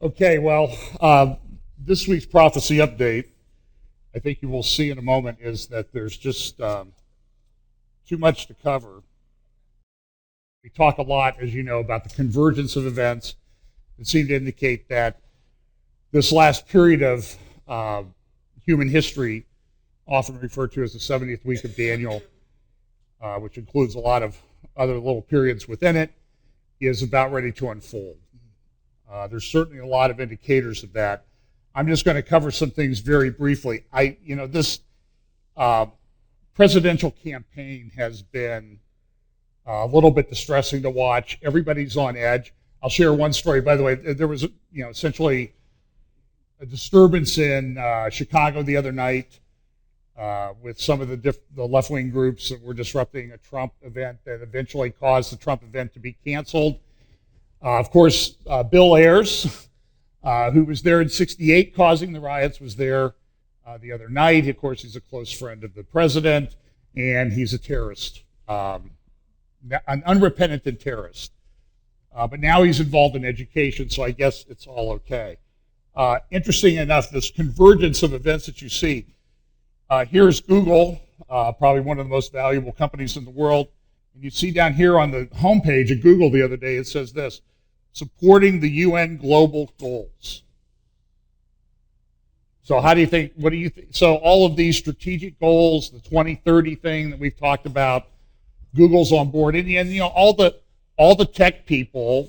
Okay, well, this week's prophecy update, I think you will see in a moment, is that there's just too much to cover. We talk a lot, as you know, about the convergence of events that seem to indicate that this last period of human history, often referred to as the 70th week of Daniel, which includes a lot of other little periods within it, is about ready to unfold. There's certainly a lot of indicators of that. I'm just going to cover some things very briefly. This presidential campaign has been a little bit distressing to watch. Everybody's on edge. I'll share one story. By the way, there was, essentially a disturbance in Chicago the other night with some of the left-wing groups that were disrupting a Trump event that eventually caused the Trump event to be canceled. Of course, Bill Ayers, who was there in '68 causing the riots, was there the other night. Of course, he's a close friend of the president, and he's a terrorist, an unrepentant terrorist. But now he's involved in education, so I guess it's all okay. Interesting enough, this convergence of events that you see. Here's Google, probably one of the most valuable companies in the world. And you see down here on the homepage of Google the other day, it says this: supporting the UN global goals. So what do you think? So all of these strategic goals, the 2030 thing that we've talked about, Google's on board. And all the tech people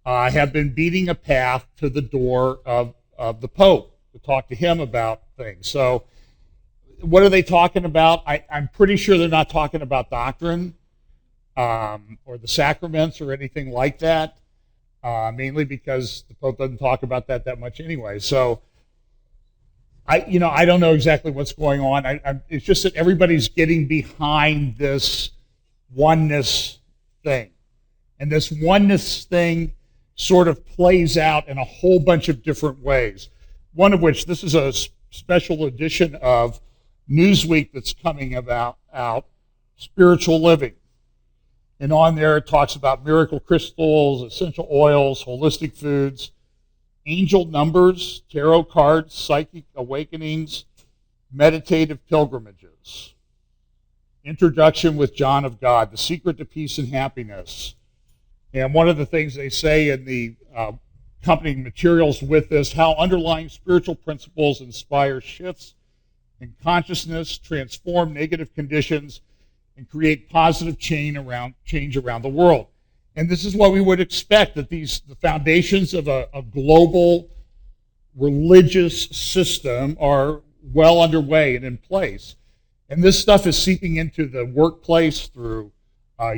have been beating a path to the door of the Pope to talk to him about things. So what are they talking about? I'm pretty sure they're not talking about doctrine or the sacraments or anything like that, mainly because the Pope doesn't talk about that much anyway. So I don't know exactly what's going on. It's just that everybody's getting behind this oneness thing. And this oneness thing sort of plays out in a whole bunch of different ways. One of which, this is a special edition of Newsweek that's coming out, spiritual living. And on there it talks about miracle crystals, essential oils, holistic foods, angel numbers, tarot cards, psychic awakenings, meditative pilgrimages. Introduction with John of God, the secret to peace and happiness. And one of the things they say in the accompanying materials with this, how underlying spiritual principles inspire shifts in consciousness, transform negative conditions, and create positive change around the world. And this is what we would expect, that the foundations of a global religious system are well underway and in place. And this stuff is seeping into the workplace through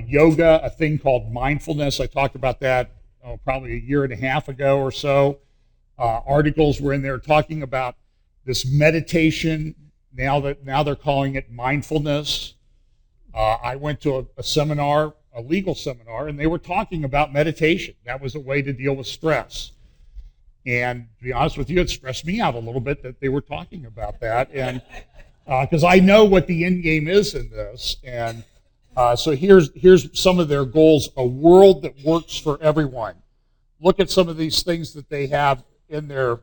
yoga, a thing called mindfulness. I talked about that probably a year and a half ago or so. Articles were in there talking about this meditation. Now they're calling it mindfulness. I went to a seminar, a legal seminar, and they were talking about meditation. That was a way to deal with stress. And to be honest with you, it stressed me out a little bit that they were talking about that, and because I know what the end game is in this. And so here's some of their goals: a world that works for everyone. Look at some of these things that they have in the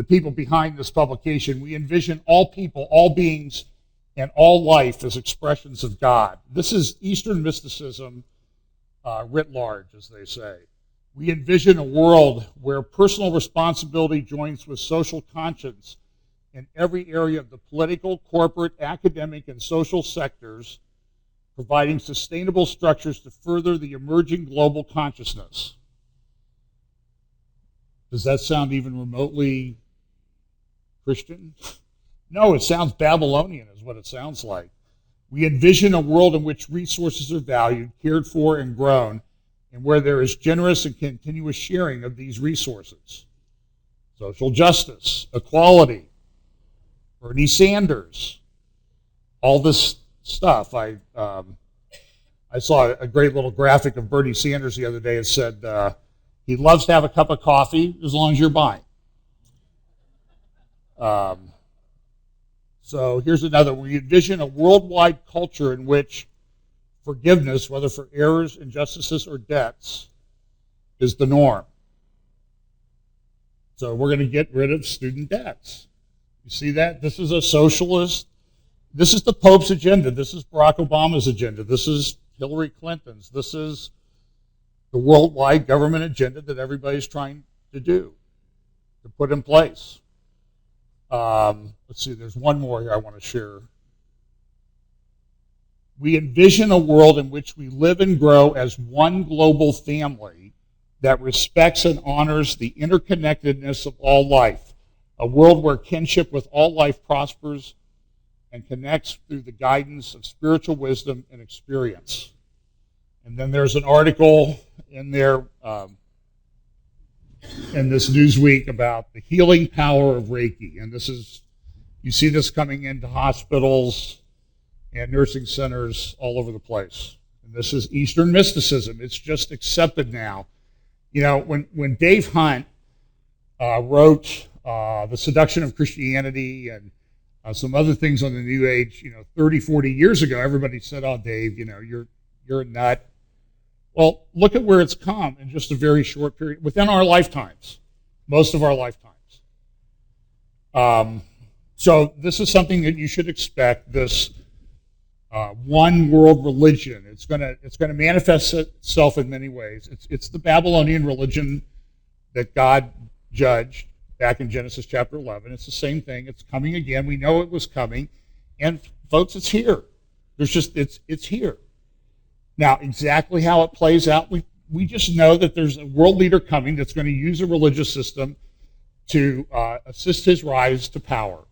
people behind this publication. We envision all people, all beings, and all life as expressions of God. This is Eastern mysticism writ large, as they say. We envision a world where personal responsibility joins with social conscience in every area of the political, corporate, academic, and social sectors, providing sustainable structures to further the emerging global consciousness. Does that sound even remotely Christian? No, it sounds Babylonian is what it sounds like. We envision a world in which resources are valued, cared for, and grown, and where there is generous and continuous sharing of these resources. Social justice, equality, Bernie Sanders, all this stuff. I saw a great little graphic of Bernie Sanders the other day. It said he loves to have a cup of coffee as long as you're buying. So here's another. We envision a worldwide culture in which forgiveness, whether for errors, injustices, or debts, is the norm. So we're going to get rid of student debts. You see that? This is a socialist. This is the Pope's agenda. This is Barack Obama's agenda. This is Hillary Clinton's. This is the worldwide government agenda that everybody's trying to do, to put in place. Let's see, there's one more here I want to share. We envision a world in which we live and grow as one global family that respects and honors the interconnectedness of all life, a world where kinship with all life prospers and connects through the guidance of spiritual wisdom and experience. And then there's an article in there in this Newsweek about the healing power of Reiki. And this is, you see this coming into hospitals and nursing centers all over the place. And this is Eastern mysticism. It's just accepted now. You know, when Dave Hunt wrote The Seduction of Christianity and some other things on the New Age, 30, 40 years ago, everybody said, oh, Dave, you're a nut. Well, look at where it's come in just a very short period, within our lifetimes, most of our lifetimes. So this is something that you should expect, this one world religion. It's going to manifest itself in many ways. It's the Babylonian religion that God judged back in Genesis chapter 11. It's the same thing. It's coming again. We know it was coming. And folks, it's here. It's here. Now, exactly how it plays out, we just know that there's a world leader coming that's going to use a religious system to assist his rise to power.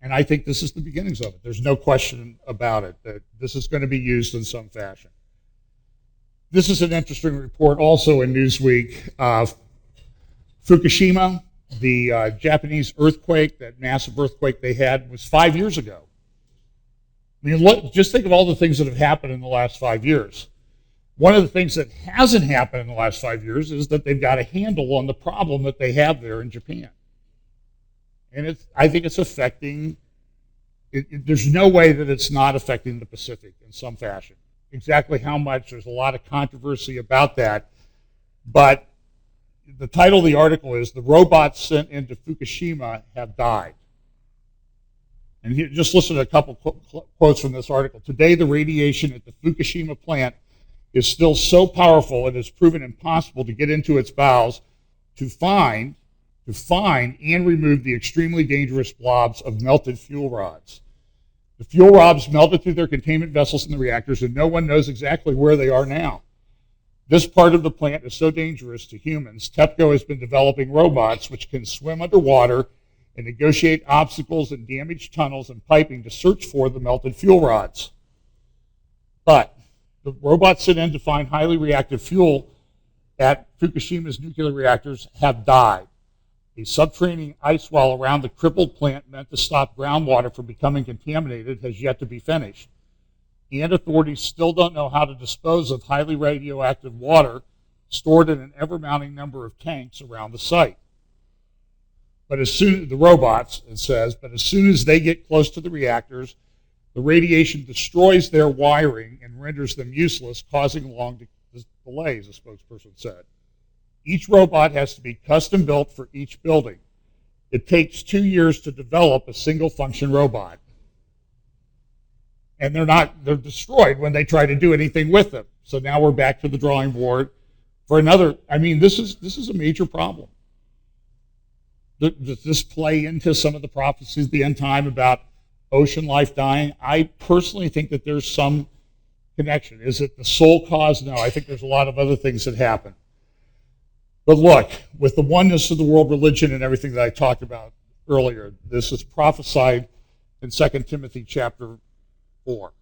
And I think this is the beginnings of it. There's no question about it, that this is going to be used in some fashion. This is an interesting report also in Newsweek. Fukushima, the Japanese earthquake, that massive earthquake they had, was 5 years ago. I mean, look, just think of all the things that have happened in the last 5 years. One of the things that hasn't happened in the last 5 years is that they've got a handle on the problem that they have there in Japan. And I think it's affecting, there's no way that it's not affecting the Pacific in some fashion. Exactly how much, there's a lot of controversy about that. But the title of the article is, "The Robots Sent into Fukushima Have Died." And here, just listen to a couple quotes from this article. "Today, the radiation at the Fukushima plant is still so powerful it has proven impossible to get into its bowels to find and remove the extremely dangerous blobs of melted fuel rods. The fuel rods melted through their containment vessels in the reactors, and no one knows exactly where they are now. This part of the plant is so dangerous to humans, TEPCO has been developing robots which can swim underwater and negotiate obstacles in damaged tunnels and piping to search for the melted fuel rods. But the robots sent in to find highly reactive fuel at Fukushima's nuclear reactors have died. A subterranean ice wall around the crippled plant meant to stop groundwater from becoming contaminated has yet to be finished. And authorities still don't know how to dispose of highly radioactive water stored in an ever-mounting number of tanks around the site. But as soon the robots, it says, but as soon as they get close to the reactors, the radiation destroys their wiring and renders them useless, causing long delays, a spokesperson said. Each robot has to be custom built for each building. It takes 2 years to develop a single function robot. And they're destroyed when they try to do anything with them. So now we're back to the drawing board for another. I mean, this is a major problem. Does this play into some of the prophecies of the end time about ocean life dying? I personally think that there's some connection. Is it the sole cause? No, I think there's a lot of other things that happen. But look, with the oneness of the world religion and everything that I talked about earlier, this is prophesied in 2 Timothy chapter 4.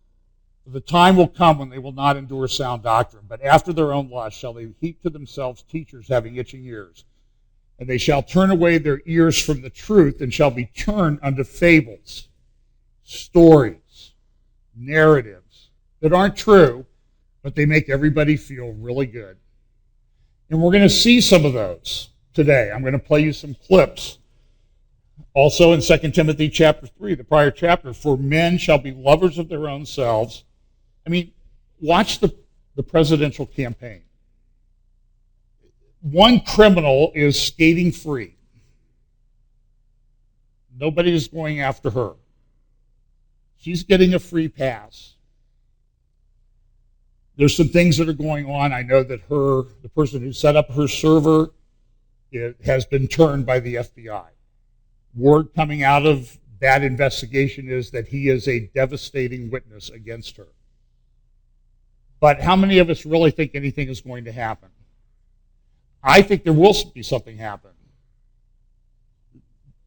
The time will come when they will not endure sound doctrine, but after their own lust shall they heap to themselves teachers having itching ears. And they shall turn away their ears from the truth and shall be turned unto fables, stories, narratives that aren't true, but they make everybody feel really good. And we're going to see some of those today. I'm going to play you some clips. Also in 2 Timothy chapter 3, the prior chapter, for men shall be lovers of their own selves. I mean, watch the presidential campaign. one criminal is skating free. Nobody is going after her. She's getting a free pass. There's some things that are going on. I know that the person who set up her server, it has been turned by the FBI. Word coming out of that investigation is that he is a devastating witness against her. But how many of us really think anything is going to happen? I think there will be something happen.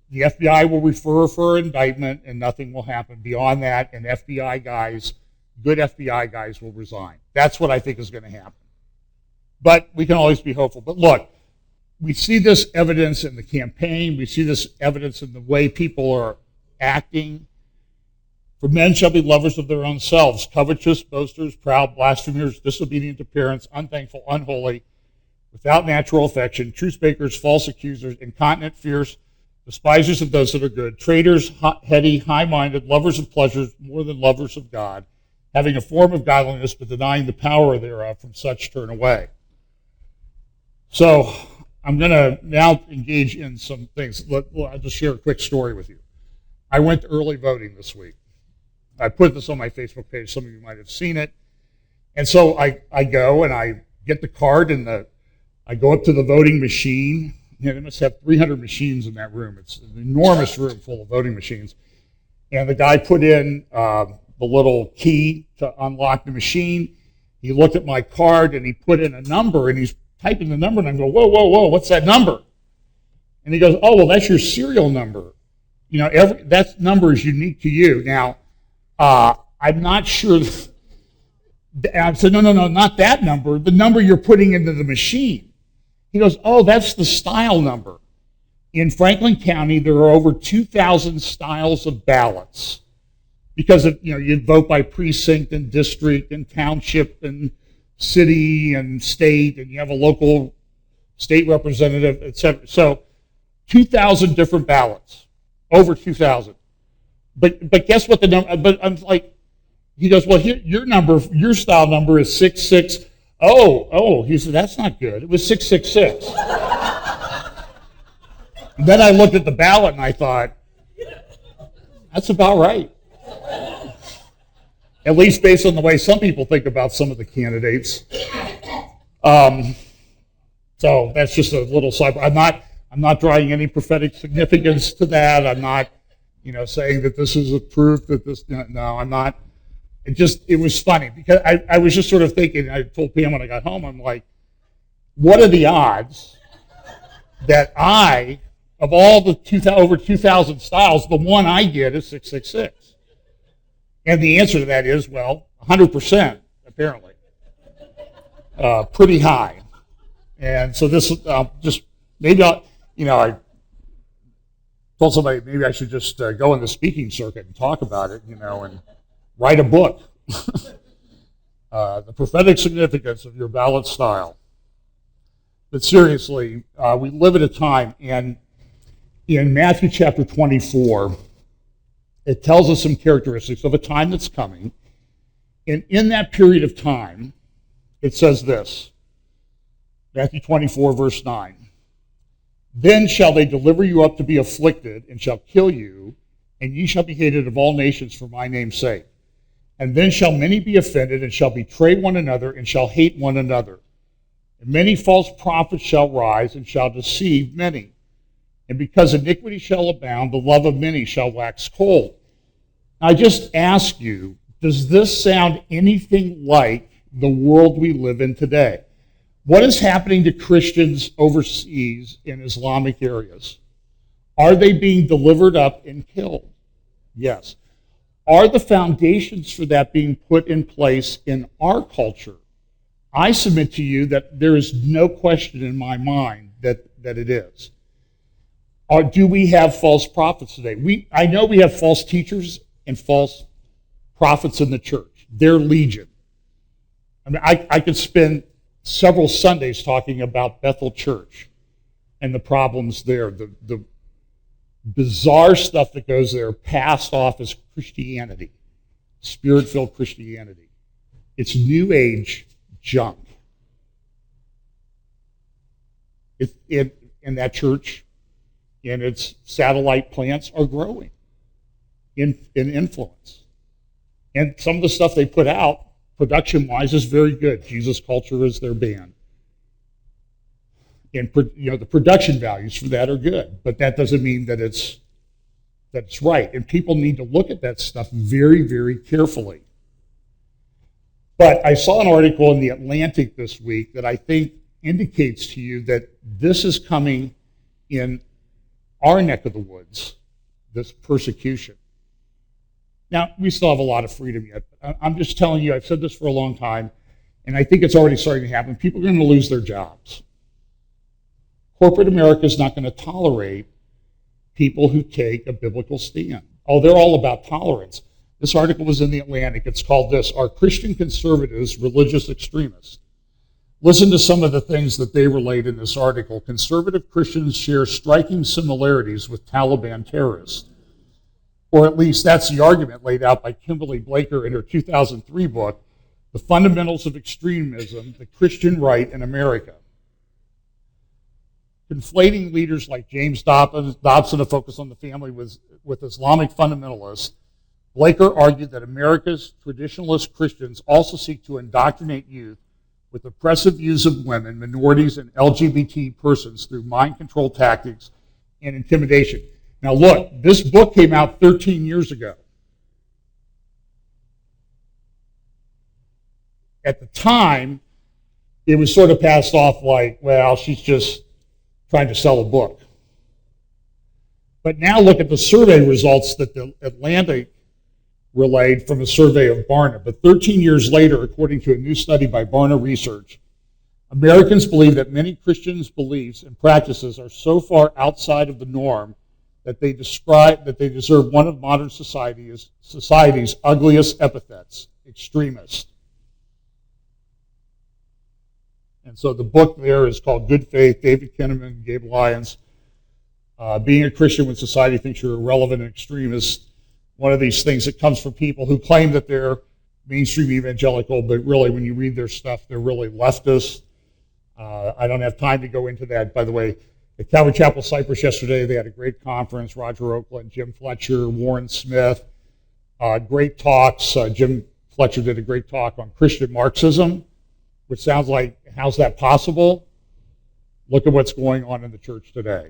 The FBI will refer her for indictment and nothing will happen beyond that, and good FBI guys will resign. That's what I think is going to happen. But we can always be hopeful. But look, we see this evidence in the campaign. We see this evidence in the way people are acting. For men shall be lovers of their own selves, covetous, boasters, proud, blasphemers, disobedient to parents, unthankful, unholy, without natural affection, truce-breakers, false accusers, incontinent, fierce, despisers of those that are good, traitors, heady, high-minded, lovers of pleasures more than lovers of God, having a form of godliness but denying the power thereof, from such turn away. So I'm going to now engage in some things. I'll just share a quick story with you. I went to early voting this week. I put this on my Facebook page. Some of you might have seen it. And so I go and I get the card and I go up to the voting machine. You know, they must have 300 machines in that room. It's an enormous room full of voting machines. And the guy put in the little key to unlock the machine. He looked at my card and he put in a number and he's typing the number and I go, whoa, what's that number? And he goes, oh, well, that's your serial number. You know, that number is unique to you. Now, I'm not sure. I said, no, not that number. The number you're putting into the machine. He goes, oh, that's the style number. In Franklin County, there are over 2,000 styles of ballots because of, you vote by precinct and district and township and city and state, and you have a local state representative, et cetera. So 2,000 different ballots, over 2,000. But guess what the number? But I'm like, he goes, well, here, your style number is 660. Oh, he said, that's not good. It was 666. Then I looked at the ballot and I thought, that's about right. At least based on the way some people think about some of the candidates. So that's just a little side. I'm not drawing any prophetic significance to that. I'm not, saying that this is a proof that this. No, I'm not. It was funny because I was just sort of thinking. I told Pam when I got home, I'm like, what are the odds that of all the over 2,000 styles, the one I get is 666? And the answer to that is, well, 100%, apparently. Pretty high. And so this, just, maybe I told somebody maybe I should just go in the speaking circuit and talk about it, and write a book. The prophetic significance of your ballot style. But seriously, we live at a time, and in Matthew chapter 24, it tells us some characteristics of a time that's coming. And in that period of time, it says this, Matthew 24, verse 9. Then shall they deliver you up to be afflicted, and shall kill you, and ye shall be hated of all nations for my name's sake. And then shall many be offended, and shall betray one another, and shall hate one another. And many false prophets shall rise, and shall deceive many. And because iniquity shall abound, the love of many shall wax cold. I just ask you, does this sound anything like the world we live in today? What is happening to Christians overseas in Islamic areas? Are they being delivered up and killed? Yes. Are the foundations for that being put in place in our culture? I submit to you that there is no question in my mind that it is. Or do we have false prophets today? I know we have false teachers and false prophets in the church. They're legion. I mean, I could spend several Sundays talking about Bethel Church and the problems there, the bizarre stuff that goes there, passed off as Christianity, Spirit-filled Christianity. It's New Age junk. In that church and its satellite plants are growing in influence. And some of the stuff they put out, production-wise, is very good. Jesus Culture is their band. And the production values for that are good, but that doesn't mean that it's right. And people need to look at that stuff very, very carefully. But I saw an article in The Atlantic this week that I think indicates to you that this is coming in our neck of the woods, this persecution. Now, we still have a lot of freedom yet. But I'm just telling you, I've said this for a long time, and I think it's already starting to happen. People are going to lose their jobs. Corporate America is not going to tolerate people who take a biblical stand. Oh, they're all about tolerance. This article was in The Atlantic. It's called this, Are Christian Conservatives Religious Extremists? Listen to some of the things that they relate in this article. Conservative Christians share striking similarities with Taliban terrorists. Or at least that's the argument laid out by Kimberly Blaker in her 2003 book, The Fundamentals of Extremism, the Christian Right in America. Conflating leaders like James Dobson to focus on the family with Islamic fundamentalists, Blaker argued that America's traditionalist Christians also seek to indoctrinate youth with oppressive views of women, minorities, and LGBT persons through mind control tactics and intimidation. Now look, this book came out 13 years ago. At the time, it was sort of passed off like, well, she's just trying to sell a book. But now look at the survey results that the Atlantic relayed from a survey of Barna. But 13 years later, according to a new study by Barna Research, Americans believe that many Christians' beliefs and practices are so far outside of the norm that they deserve one of modern society's ugliest epithets, extremist. And so the book there is called Good Faith, David Kinnaman, Gabe Lyons, Being a Christian When Society Thinks You're Irrelevant and Extremist. One of these things that comes from people who claim that they're mainstream evangelical, but really when you read their stuff, they're really leftist. I don't have time to go into that. By the way, at Calvary Chapel Cypress yesterday, they had a great conference. Roger Oakland, Jim Fletcher, Warren Smith, great talks. Jim Fletcher did a great talk on Christian Marxism, which sounds like, how's that possible? Look at what's going on in the church today.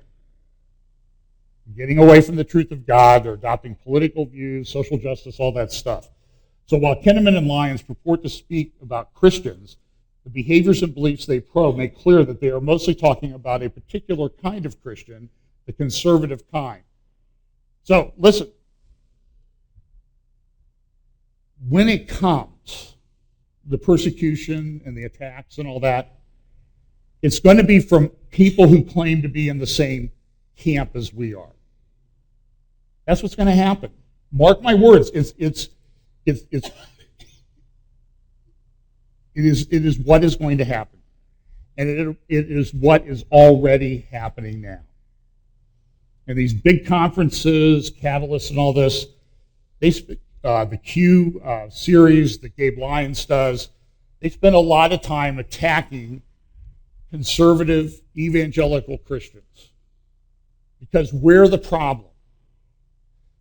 Getting away from the truth of God, they're adopting political views, social justice, all that stuff. So while Kinnaman and Lyons purport to speak about Christians, the behaviors and beliefs they probe make clear that they are mostly talking about a particular kind of Christian, the conservative kind. So listen, when it comes, the persecution and the attacks and all that, it's going to be from people who claim to be in the same camp as we are. That's what's going to happen. Mark my words. It is what is going to happen, and it is what is already happening now. And these big conferences, Catalyst, and all this, the Q series that Gabe Lyons does, they spend a lot of time attacking conservative evangelical Christians because we're the problem.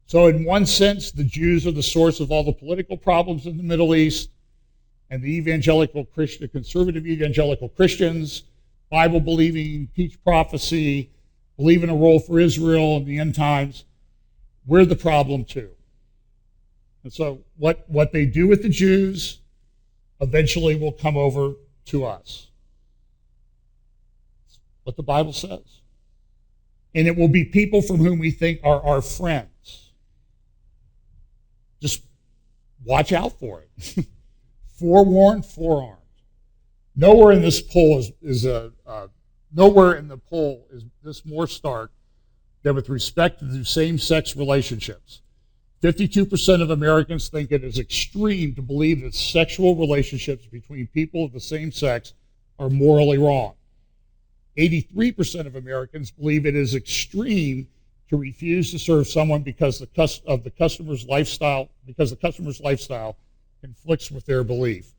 So in one sense, the Jews are the source of all the political problems in the Middle East, and the conservative evangelical Christians, Bible-believing, teach prophecy, believe in a role for Israel in the end times, we're the problem too. And so what they do with the Jews eventually will come over to us. That's what the Bible says. And it will be people from whom we think are our friends. Just watch out for it. Forewarned, forearmed. Nowhere in this poll is this more stark than with respect to the same-sex relationships. 52% of Americans think it is extreme to believe that sexual relationships between people of the same sex are morally wrong. 83% of Americans believe it is extreme to refuse to serve someone because the customer's lifestyle conflicts with their belief.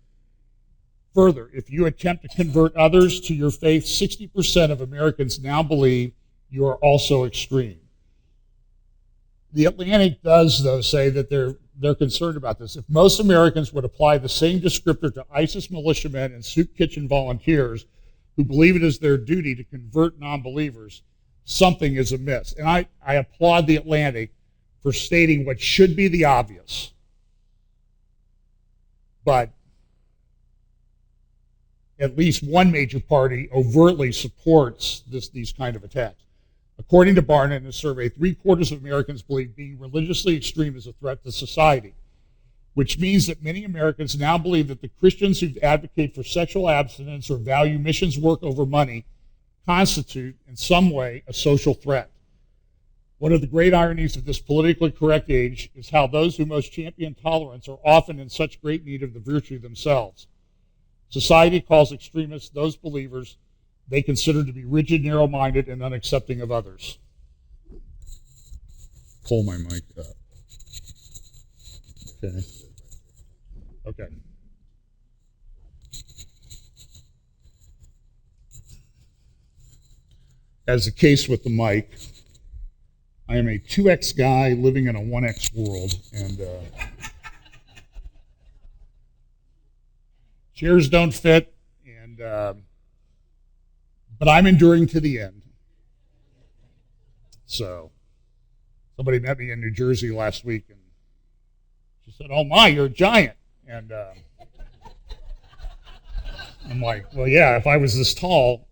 Further, if you attempt to convert others to your faith, 60% of Americans now believe you are also extreme. The Atlantic does, though, say that they're concerned about this. If most Americans would apply the same descriptor to ISIS militiamen and soup kitchen volunteers who believe it is their duty to convert non-believers, something is amiss. And I applaud the Atlantic for stating what should be the obvious. But at least one major party overtly supports these kind of attacks. According to Barna in a survey, 3/4 of Americans believe being religiously extreme is a threat to society, which means that many Americans now believe that the Christians who advocate for sexual abstinence or value missions work over money constitute, in some way, a social threat. One of the great ironies of this politically correct age is how those who most champion tolerance are often in such great need of the virtue themselves. Society calls extremists those believers they consider to be rigid, narrow-minded, and unaccepting of others. Pull my mic up. Okay. As the case with the mic, I am a 2X guy living in a 1X world, and chairs don't fit, and but I'm enduring to the end. So, somebody met me in New Jersey last week, and she said, "Oh my, you're a giant," and I'm like, "Well, yeah, if I was this tall,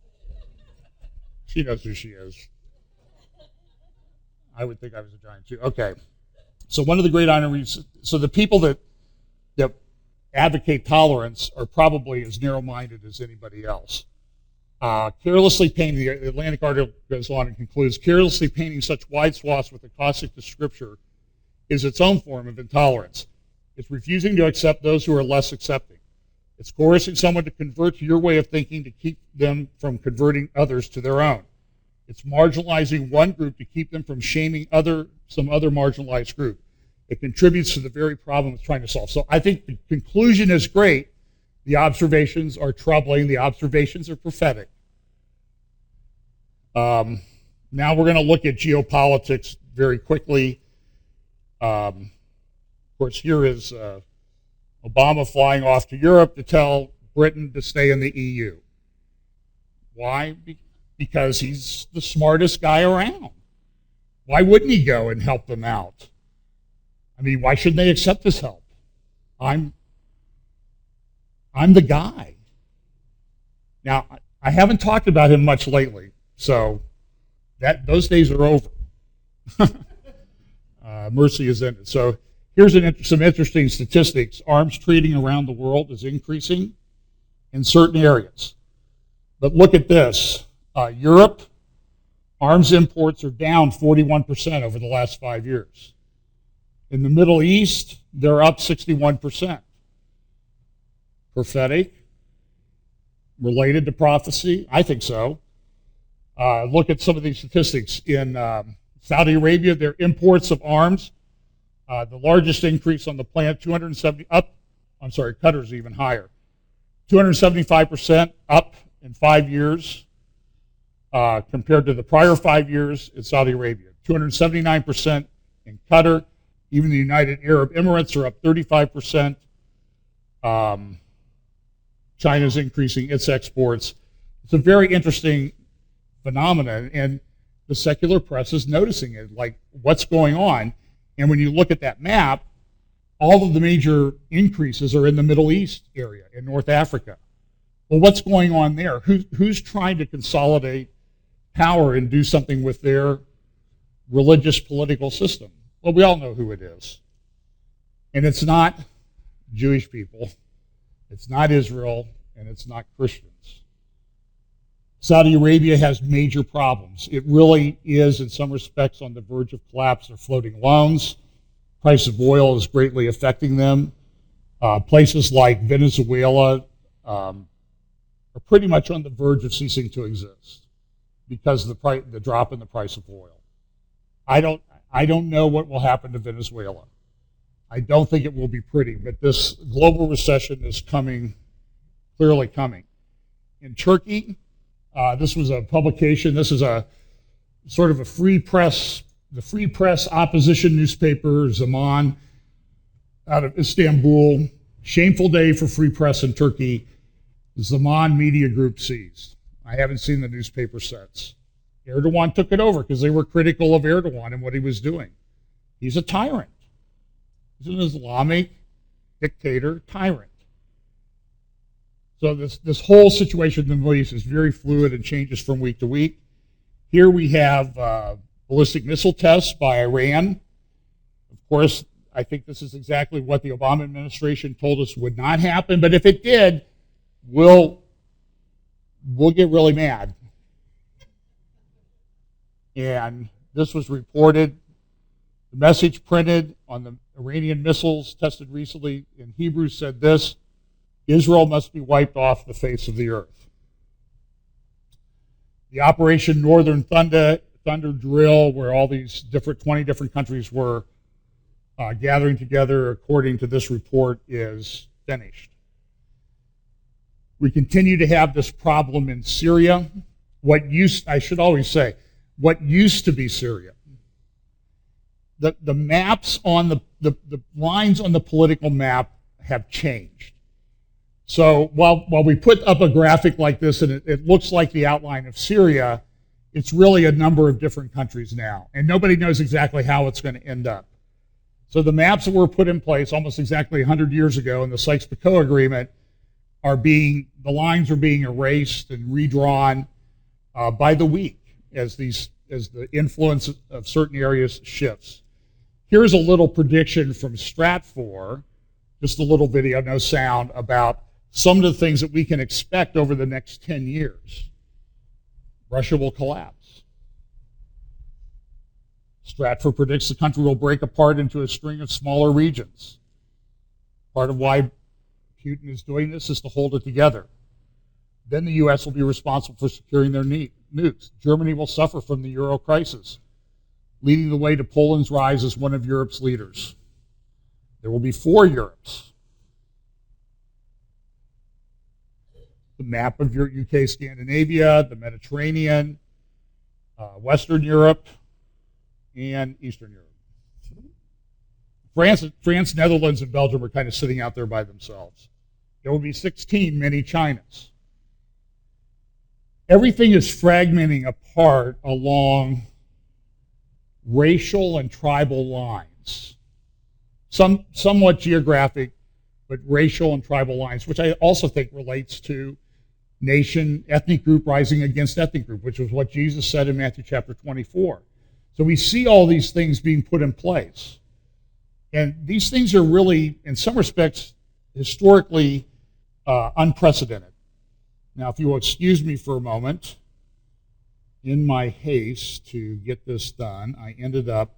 she knows who she is. I would think I was a giant too." Okay, so one of the great ironies, so the people that advocate tolerance are probably as narrow-minded as anybody else. Carelessly painting, the Atlantic article goes on and concludes, carelessly painting such wide swaths with the caustic of Scripture is its own form of intolerance. It's refusing to accept those who are less accepting. It's coercing someone to convert to your way of thinking to keep them from converting others to their own. It's marginalizing one group to keep them from shaming some other marginalized group. It contributes to the very problem it's trying to solve. So I think the conclusion is great. The observations are troubling. The observations are prophetic. Now we're going to look at geopolitics very quickly. Of course, here is Obama flying off to Europe to tell Britain to stay in the EU. Why? Because he's the smartest guy around. Why wouldn't he go and help them out? I mean, why shouldn't they accept his help? I'm the guy. Now, I haven't talked about him much lately, so those days are over. Mercy is ended. So here's some interesting statistics. Arms trading around the world is increasing in certain areas. But look at this. Europe, arms imports are down 41% over the last 5 years. In the Middle East, they're up 61%. Prophetic? Related to prophecy? I think so. Look at some of these statistics. In Saudi Arabia, their imports of arms, the largest increase on the planet, Qatar's even higher. 275% up in 5 years compared to the prior 5 years in Saudi Arabia. 279% in Qatar. Even the United Arab Emirates are up 35%. China's increasing its exports. It's a very interesting phenomenon, and the secular press is noticing it, like what's going on. And when you look at that map, all of the major increases are in the Middle East area, in North Africa. Well, what's going on there? Who's trying to consolidate power and do something with their religious political system? Well, we all know who it is. And it's not Jewish people, it's not Israel, and it's not Christians. Saudi Arabia has major problems. It really is, in some respects, on the verge of collapse. They're floating loans. Price of oil is greatly affecting them. Places like Venezuela are pretty much on the verge of ceasing to exist because of the drop in the price of oil. I don't know what will happen to Venezuela. I don't think it will be pretty, but this global recession is coming clearly coming. In Turkey, this was a publication. This is a sort of a free press, the free press opposition newspaper, Zaman, out of Istanbul. Shameful day for free press in Turkey. Zaman Media Group seized. I haven't seen the newspaper since. Erdogan took it over because they were critical of Erdogan and what he was doing. He's a tyrant. He's an Islamic dictator tyrant. So this whole situation in the Middle East is very fluid and changes from week to week. Here we have ballistic missile tests by Iran. Of course, I think this is exactly what the Obama administration told us would not happen, but if it did, we'll get really mad. And this was reported. The message printed on the Iranian missiles tested recently in Hebrew said this: Israel must be wiped off the face of the earth. The Operation Northern Thunder drill, where all these 20 different countries were gathering together, according to this report, is finished. We continue to have this problem in Syria. I should always say, what used to be Syria. The maps on the lines on the political map have changed. So while we put up a graphic like this and it looks like the outline of Syria, it's really a number of different countries now. And nobody knows exactly how it's going to end up. So the maps that were put in place almost exactly 100 years ago in the Sykes-Picot Agreement the lines are being erased and redrawn by the week as the influence of certain areas shifts. Here's a little prediction from STRATFOR, just a little video, no sound, about some of the things that we can expect over the next 10 years. Russia will collapse. STRATFOR predicts the country will break apart into a string of smaller regions. Part of why Putin is doing this is to hold it together. Then the U.S. will be responsible for securing their nukes. Germany will suffer from the euro crisis, leading the way to Poland's rise as one of Europe's leaders. There will be 4 Europes. The map of UK, Scandinavia, the Mediterranean, Western Europe, and Eastern Europe. France, Netherlands, and Belgium are kind of sitting out there by themselves. There will be 16 mini Chinas. Everything is fragmenting apart along racial and tribal lines. Somewhat geographic, but racial and tribal lines, which I also think relates to nation, ethnic group rising against ethnic group, which was what Jesus said in Matthew chapter 24. So we see all these things being put in place. And these things are really, in some respects, historically unprecedented. Now, if you will excuse me for a moment, in my haste to get this done, I ended up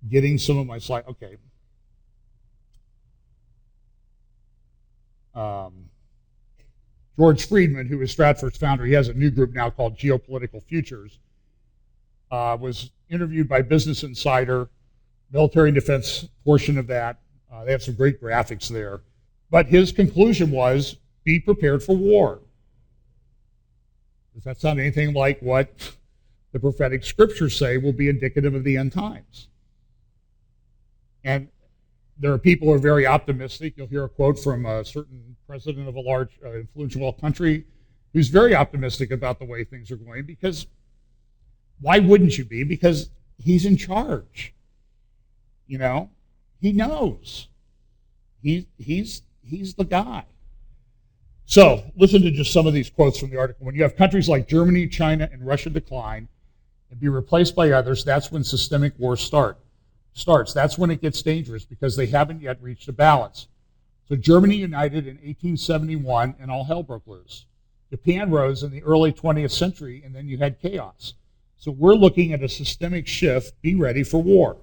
getting some of my slides. Okay. George Friedman, who is Stratfor's founder, he has a new group now called Geopolitical Futures, was interviewed by Business Insider, military and defense portion of that. They have some great graphics there. But his conclusion was, be prepared for war. Does that sound anything like what the prophetic scriptures say will be indicative of the end times? And there are people who are very optimistic. You'll hear a quote from a certain president of a large, influential country who's very optimistic about the way things are going, because why wouldn't you be? Because he's in charge. You know, he knows. He's the guy. So listen to just some of these quotes from the article. When you have countries like Germany, China, and Russia decline and be replaced by others, that's when systemic war starts. That's when it gets dangerous, because they haven't yet reached a balance. So Germany united in 1871 and all hell broke loose. Japan rose in the early 20th century, and then you had chaos. So we're looking at a systemic shift. Be ready for war.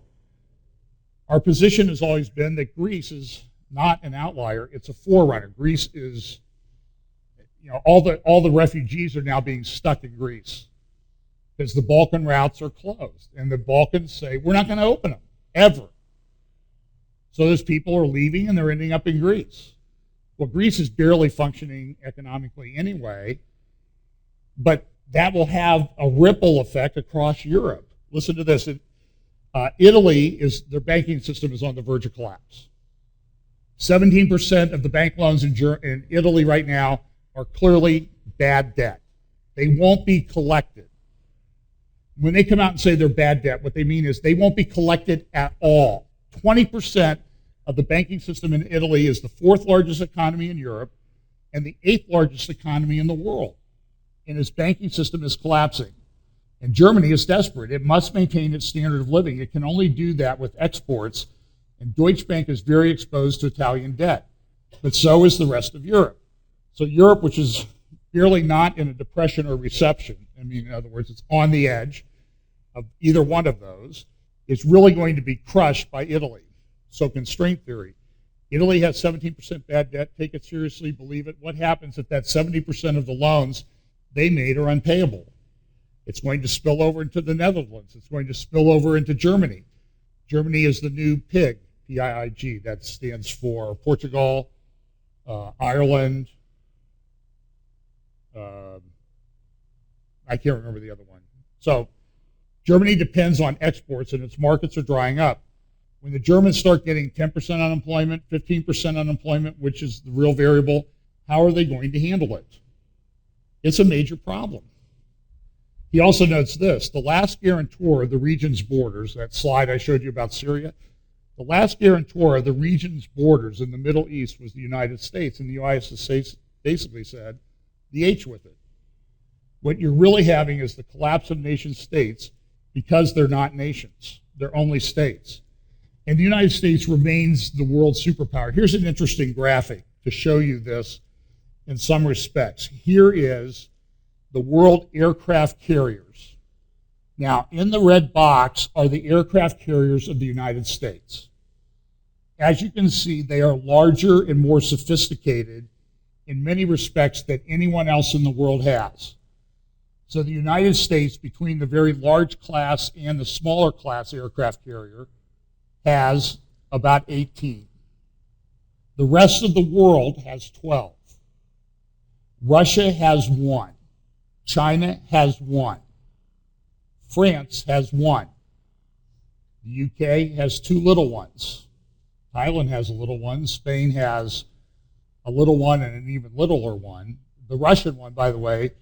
Our position has always been that Greece is not an outlier, it's a forerunner. Greece is, all the refugees are now being stuck in Greece because the Balkan routes are closed. And the Balkans say, we're not going to open them, ever. So those people are leaving and they're ending up in Greece. Well, Greece is barely functioning economically anyway, but that will have a ripple effect across Europe. Listen to this. Italy, their banking system is on the verge of collapse. 17% of the bank loans in Italy right now are clearly bad debt. They won't be collected. When they come out and say they're bad debt, what they mean is they won't be collected at all. 20% of the banking system in Italy is the fourth largest economy in Europe and the eighth largest economy in the world. And its banking system is collapsing. And Germany is desperate. It must maintain its standard of living. It can only do that with exports. And Deutsche Bank is very exposed to Italian debt. But so is the rest of Europe. So Europe, which is barely not in a depression or recession, in other words, it's on the edge of either one of those, is really going to be crushed by Italy. So constraint theory. Italy has 17% bad debt. Take it seriously, believe it. What happens if that 70% of the loans they made are unpayable? It's going to spill over into the Netherlands. It's going to spill over into Germany. Germany is the new PIG, P-I-I-G. That stands for Portugal, Ireland. I can't remember the other one. So Germany depends on exports, and its markets are drying up. When the Germans start getting 10% unemployment, 15% unemployment, which is the real variable, how are they going to handle it? It's a major problem. He also notes this: the last guarantor of the region's borders, that slide I showed you about Syria, the last guarantor of the region's borders in the Middle East was the United States, and the U.S. basically said, the H with it. What you're really having is the collapse of nation states because they're not nations. They're only states. And the United States remains the world superpower. Here's an interesting graphic to show you this in some respects. Here is the world aircraft carriers. Now, in the red box are the aircraft carriers of the United States. As you can see, they are larger and more sophisticated in many respects than anyone else in the world has. So the United States, between the very large class and the smaller class aircraft carrier, has about 18. The rest of the world has 12. Russia has 1. China has 1. France has 1. The UK has 2 little ones. Thailand has a little one. Spain has a little one and an even littler one. The Russian one, by the way,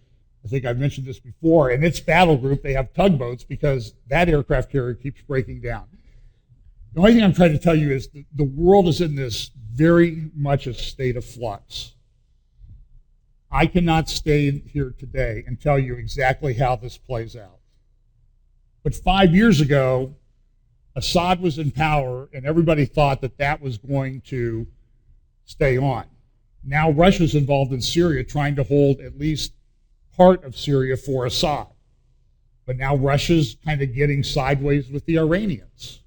I think I've mentioned this before, in its battle group, they have tugboats because that aircraft carrier keeps breaking down. The only thing I'm trying to tell you is the world is in this very much a state of flux. I cannot stay here today and tell you exactly how this plays out. But 5 years ago, Assad was in power, and everybody thought that that was going to stay on. Now Russia's involved in Syria, trying to hold at least part of Syria for Assad. But now Russia's kind of getting sideways with the Iranians.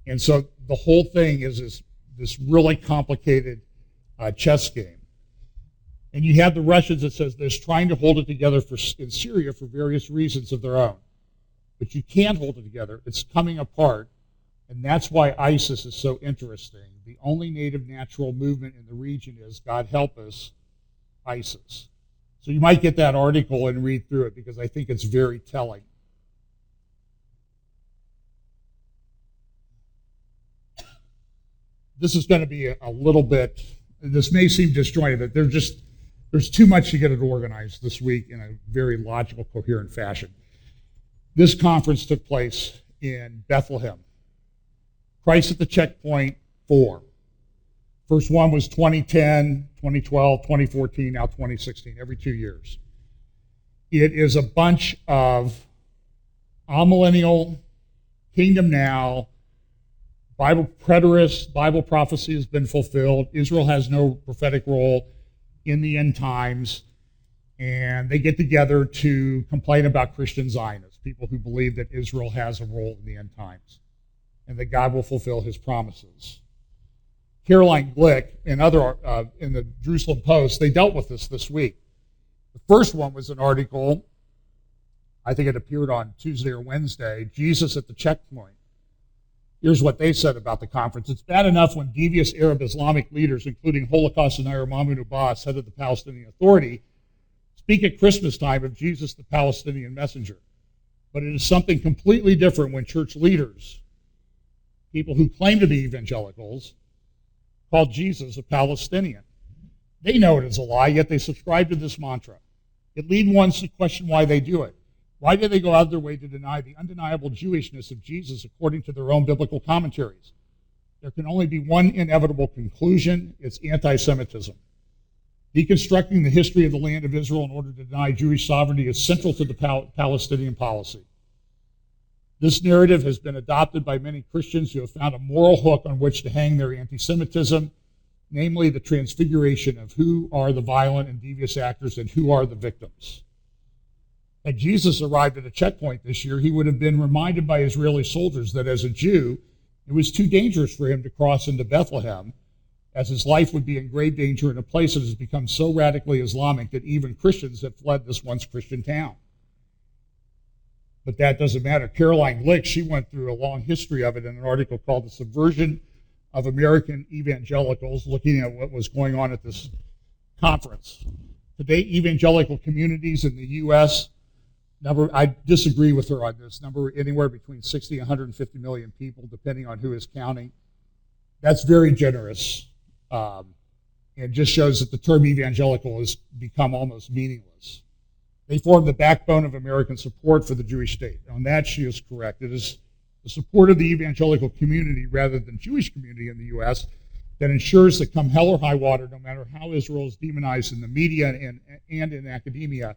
And so the whole thing is this really complicated chess game. And you have the Russians that says they're trying to hold it together in Syria for various reasons of their own. But you can't hold it together. It's coming apart. And that's why ISIS is so interesting. The only native natural movement in the region is, God help us, ISIS. So you might get that article and read through it because I think it's very telling. This is going to be a little bit, this may seem disjointed, but there's too much to get it organized this week in a very logical, coherent fashion. This conference took place in Bethlehem. Christ at the Checkpoint 4. First one was 2010, 2012, 2014, now 2016, every 2 years. It is a bunch of amillennial, kingdom now, Bible preterists, Bible prophecy has been fulfilled. Israel has no prophetic role in the end times. And they get together to complain about Christian Zionists, people who believe that Israel has a role in the end times and that God will fulfill his promises. Caroline Glick and other in the Jerusalem Post, they dealt with this week. The first one was an article, I think it appeared on Tuesday or Wednesday, Jesus at the Checkpoint. Here's what they said about the conference. It's bad enough when devious Arab Islamic leaders, including Holocaust denier Mahmoud Abbas, head of the Palestinian Authority, speak at Christmas time of Jesus, the Palestinian messenger. But it is something completely different when church leaders, people who claim to be evangelicals, call Jesus a Palestinian. They know it is a lie, yet they subscribe to this mantra. It leads one to question why they do it. Why do they go out of their way to deny the undeniable Jewishness of Jesus according to their own biblical commentaries? There can only be one inevitable conclusion: it's anti-Semitism. Deconstructing the history of the land of Israel in order to deny Jewish sovereignty is central to the Palestinian policy. This narrative has been adopted by many Christians who have found a moral hook on which to hang their anti-Semitism, namely the transfiguration of who are the violent and devious actors and who are the victims. Had Jesus arrived at a checkpoint this year, he would have been reminded by Israeli soldiers that as a Jew, it was too dangerous for him to cross into Bethlehem, as his life would be in grave danger in a place that has become so radically Islamic that even Christians have fled this once Christian town. But that doesn't matter. Caroline Glick, she went through a long history of it in an article called The Subversion of American Evangelicals, looking at what was going on at this conference. Today, evangelical communities in the U.S., I disagree with her on this, number anywhere between 60 and 150 million people, depending on who is counting. That's very generous. And just shows that the term evangelical has become almost meaningless. They form the backbone of American support for the Jewish state. On that, she is correct. It is the support of the evangelical community rather than Jewish community in the U.S. that ensures that come hell or high water, no matter how Israel is demonized in the media and in academia,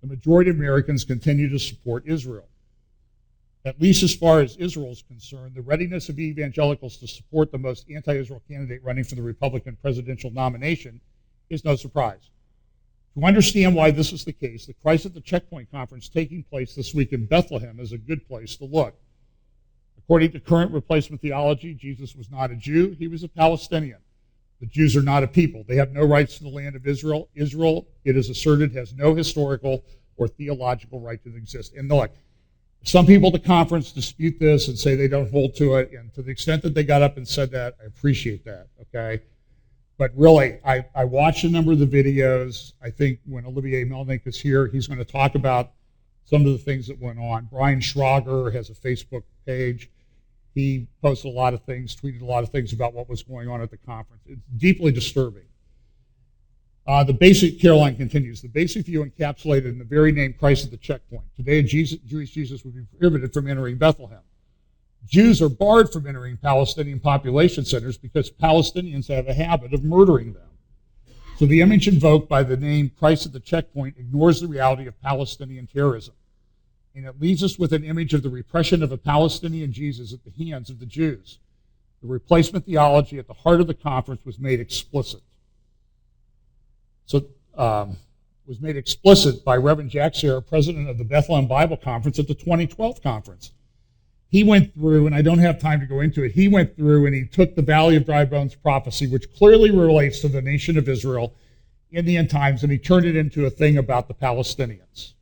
the majority of Americans continue to support Israel. At least as far as Israel is concerned, the readiness of evangelicals to support the most anti-Israel candidate running for the Republican presidential nomination is no surprise. To understand why this is the case, the Christ at the Checkpoint conference taking place this week in Bethlehem is a good place to look. According to current replacement theology, Jesus was not a Jew, he was a Palestinian. The Jews are not a people. They have no rights to the land of Israel. Israel, it is asserted, has no historical or theological right to exist. And look, some people at the conference dispute this and say they don't hold to it, and to the extent that they got up and said that, I appreciate that, okay? But really, I watched a number of the videos. I think when Olivier Melnick is here, he's going to talk about some of the things that went on. Brian Schrager has a Facebook page. He posted a lot of things, tweeted a lot of things about what was going on at the conference. It's deeply disturbing. Caroline continues, the basic view encapsulated in the very name Christ at the Checkpoint. Today, a Jewish Jesus would be prohibited from entering Bethlehem. Jews are barred from entering Palestinian population centers because Palestinians have a habit of murdering them. So the image invoked by the name Christ at the Checkpoint ignores the reality of Palestinian terrorism. And it leaves us with an image of the repression of a Palestinian Jesus at the hands of the Jews. The replacement theology at the heart of the conference was made explicit. Was made explicit by Reverend Jack Serra, president of the Bethlehem Bible Conference at the 2012 conference. He went through, and I don't have time to go into it, he went through and he took the Valley of Dry Bones prophecy, which clearly relates to the nation of Israel in the end times, and he turned it into a thing about the Palestinians,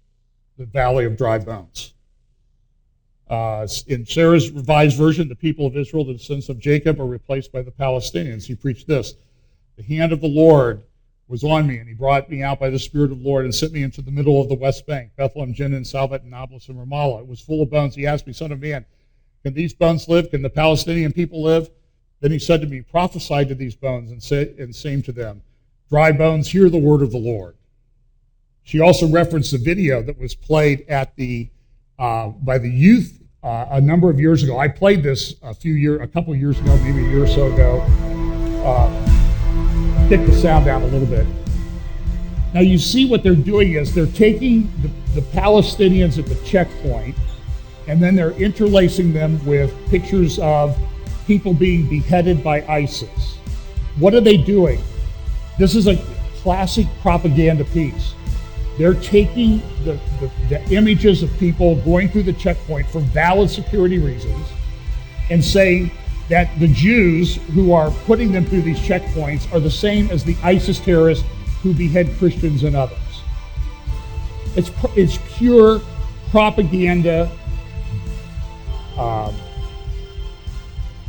the Valley of Dry Bones. In Sarah's revised version, the people of Israel, the descendants of Jacob, are replaced by the Palestinians. He preached this: the hand of the Lord was on me, and he brought me out by the Spirit of the Lord and sent me into the middle of the West Bank, Bethlehem, Jenin, Salvat, and Nablus, and Ramallah. It was full of bones. He asked me, Son of man, can these bones live? Can the Palestinian people live? Then he said to me, prophesy to these bones and saying to them, dry bones, hear the word of the Lord. She also referenced the video that was played at by the youth a number of years ago. I played this a couple years ago, maybe a year or so ago. Kick the sound down a little bit. Now you see what they're doing is they're taking the Palestinians at the checkpoint, and then they're interlacing them with pictures of people being beheaded by ISIS. What are they doing? This is a classic propaganda piece. They're taking the images of people going through the checkpoint for valid security reasons and saying that the Jews who are putting them through these checkpoints are the same as the ISIS terrorists who behead Christians and others. It's pure propaganda.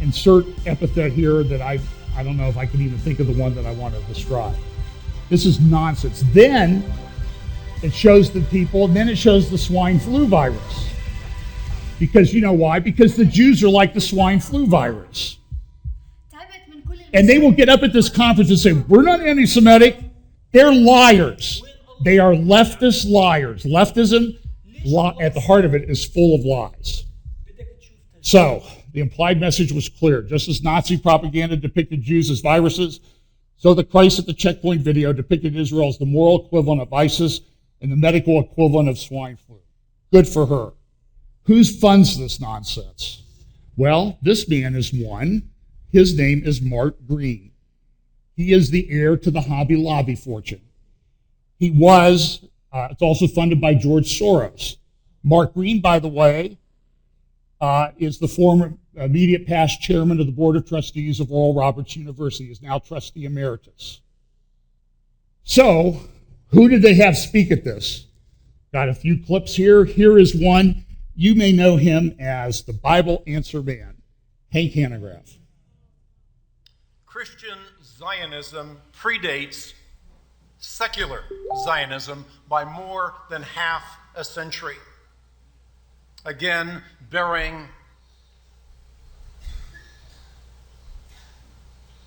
insert epithet here that I don't know if I can even think of the one that I want to describe. This is nonsense. Then it shows the people, and then it shows the swine flu virus. Because you know why? Because the Jews are like the swine flu virus. And they will get up at this conference and say, we're not anti-Semitic. They're liars. They are leftist liars. Leftism, at the heart of it, is full of lies. So, the implied message was clear. Just as Nazi propaganda depicted Jews as viruses, so the Christ at the checkpoint video depicted Israel as the moral equivalent of ISIS and the medical equivalent of swine flu. Good for her. Who funds this nonsense? Well, this man is one. His name is Mark Green. He is the heir to the Hobby Lobby fortune. He was, it's also funded by George Soros. Mark Green, by the way, is the former immediate past chairman of the Board of Trustees of Oral Roberts University. He is now trustee emeritus. So, who did they have speak at this? Got a few clips here. Here is one. You may know him as the Bible Answer Man, Hank Hannagraf. Christian Zionism predates secular Zionism by more than half a century. Again, bearing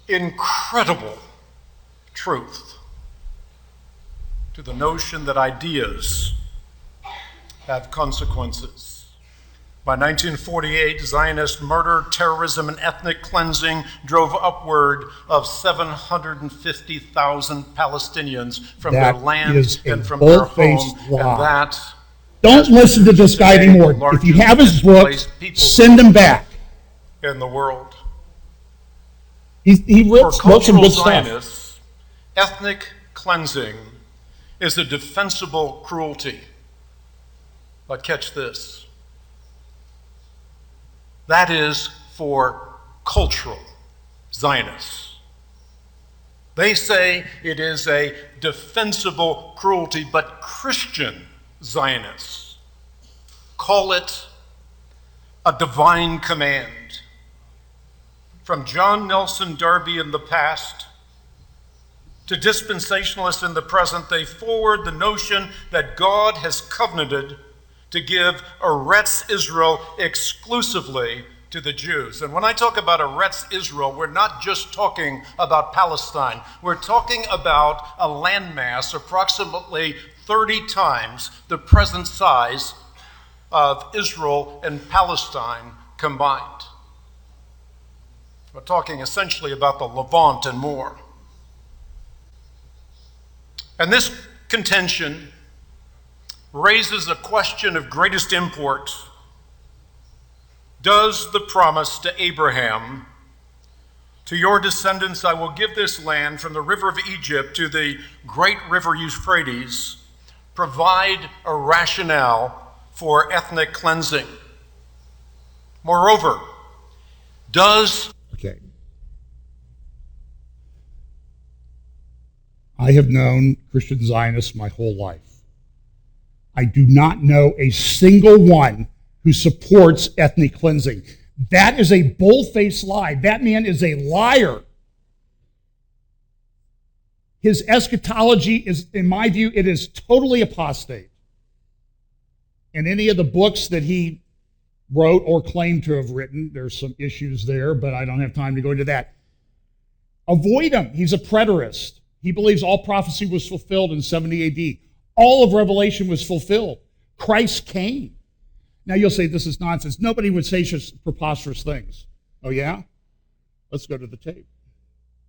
incredible truth to the notion that ideas have consequences. By 1948, Zionist murder, terrorism, and ethnic cleansing drove upward of 750,000 Palestinians from their land and from their home. And that, don't listen to this guy anymore. If you have his book, send him back. In the world. He wrote some good Zionists, ethnic cleansing is a defensible cruelty. But catch this. That is for cultural Zionists. They say it is a defensible cruelty, but Christian Zionists call it a divine command. From John Nelson Darby in the past to dispensationalists in the present, they forward the notion that God has covenanted to give Eretz Israel exclusively to the Jews. And when I talk about Eretz Israel, we're not just talking about Palestine. We're talking about a landmass approximately 30 times the present size of Israel and Palestine combined. We're talking essentially about the Levant and more. And this contention raises a question of greatest import. Does the promise to Abraham, to your descendants I will give this land from the river of Egypt to the great river Euphrates, provide a rationale for ethnic cleansing? Moreover, does... Okay. I have known Christian Zionists my whole life. I do not know a single one who supports ethnic cleansing. That is a bull-faced lie. That man is a liar. His eschatology is, in my view, it is totally apostate. In any of the books that he wrote or claimed to have written, there's some issues there, but I don't have time to go into that. Avoid him. He's a preterist. He believes all prophecy was fulfilled in 70 AD. All of Revelation was fulfilled. Christ came. Now you'll say this is nonsense. Nobody would say such preposterous things. Oh yeah? Let's go to the tape.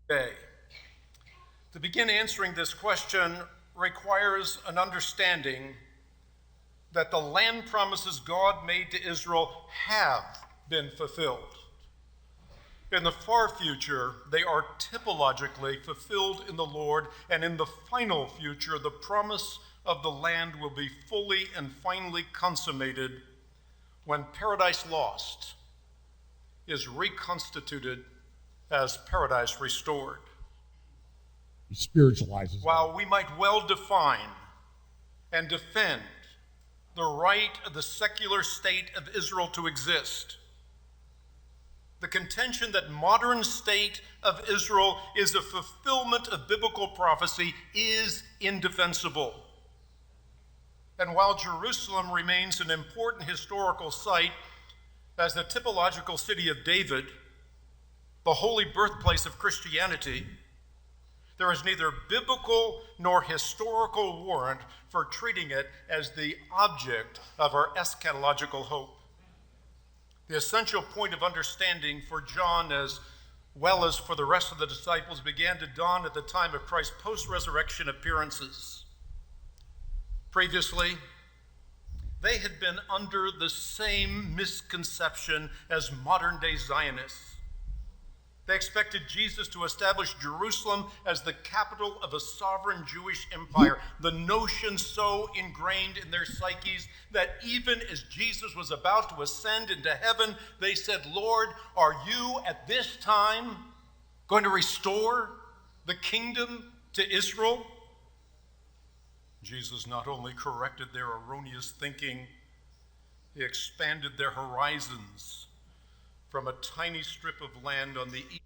Okay. To begin answering this question requires an understanding that the land promises God made to Israel have been fulfilled. In the far future, they are typologically fulfilled in the Lord, and in the final future, the promise of the land will be fully and finally consummated when Paradise Lost is reconstituted as Paradise Restored. He spiritualizes. While we might well define and defend the right of the secular state of Israel to exist, The contention that modern state of Israel is a fulfillment of biblical prophecy is indefensible. And while Jerusalem remains an important historical site as the typological city of David, the holy birthplace of Christianity, there is neither biblical nor historical warrant for treating it as the object of our eschatological hope. The essential point of understanding for John as well as for the rest of the disciples began to dawn at the time of Christ's post-resurrection appearances. Previously, they had been under the same misconception as modern-day Zionists. They expected Jesus to establish Jerusalem as the capital of a sovereign Jewish empire, the notion so ingrained in their psyches that even as Jesus was about to ascend into heaven, they said, "Lord, are you at this time going to restore the kingdom to Israel?" Jesus not only corrected their erroneous thinking, he expanded their horizons from a tiny strip of land on the east.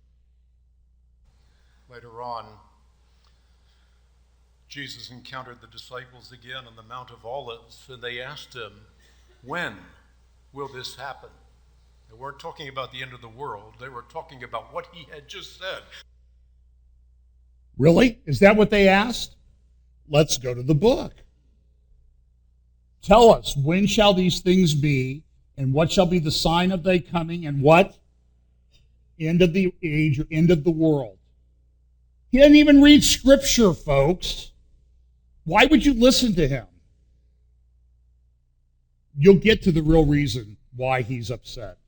Later on, Jesus encountered the disciples again on the Mount of Olives, and they asked him, "When will this happen?" They weren't talking about the end of the world. They were talking about what he had just said. Really? Is that what they asked? Let's go to the book. Tell us, when shall these things be, and what shall be the sign of thy coming, and what? End of the age or end of the world. He didn't even read Scripture, folks. Why would you listen to him? You'll get to the real reason why he's upset.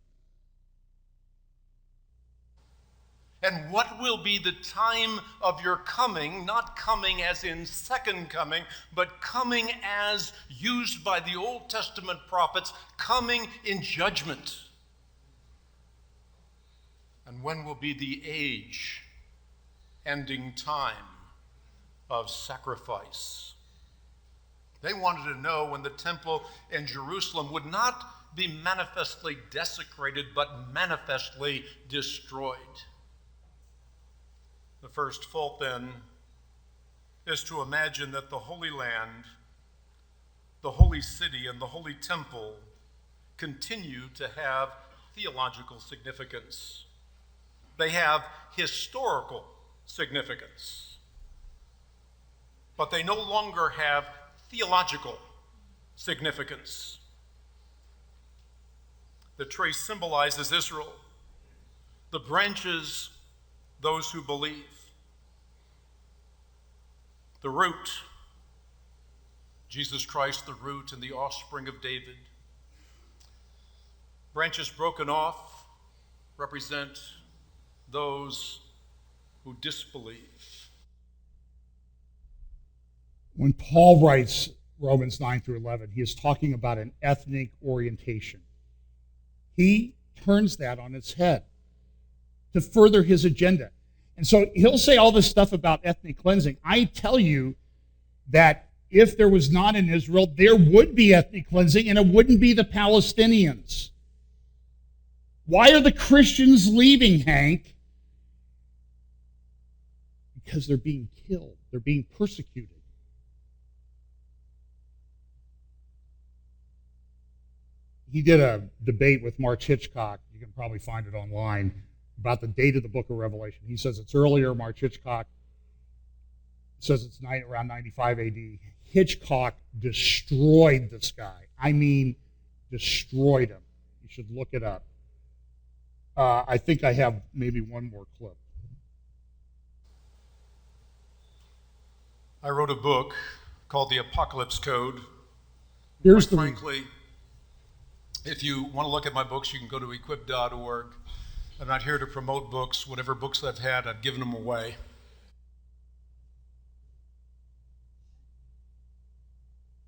And what will be the time of your coming, not coming as in second coming, but coming as used by the Old Testament prophets, coming in judgment? And when will be the age-ending time of sacrifice? They wanted to know when the temple in Jerusalem would not be manifestly desecrated, but manifestly destroyed. The first fault, then, is to imagine that the Holy Land, the holy city, and the holy temple continue to have theological significance. They have historical significance, but they no longer have theological significance. The tree symbolizes Israel, the branches, those who believe. The root, Jesus Christ, the root and the offspring of David. Branches broken off represent those who disbelieve. When Paul writes Romans 9 through 11, he is talking about an ethnic orientation. He turns that on its head to further his agenda. And so he'll say all this stuff about ethnic cleansing. I tell you that if there was not in Israel, there would be ethnic cleansing, and it wouldn't be the Palestinians. Why are the Christians leaving, Hank? Because they're being killed. They're being persecuted. He did a debate with Mark Hitchcock. You can probably find it online, about the date of the book of Revelation. He says it's earlier. Mark Hitchcock says it's around 95 AD. Hitchcock destroyed this guy. I mean, destroyed him. You should look it up. I think I have maybe one more clip. I wrote a book called The Apocalypse Code. Here's Quite frankly, if you want to look at my books, you can go to equip.org. I'm not here to promote books. Whatever books I've had, I've given them away.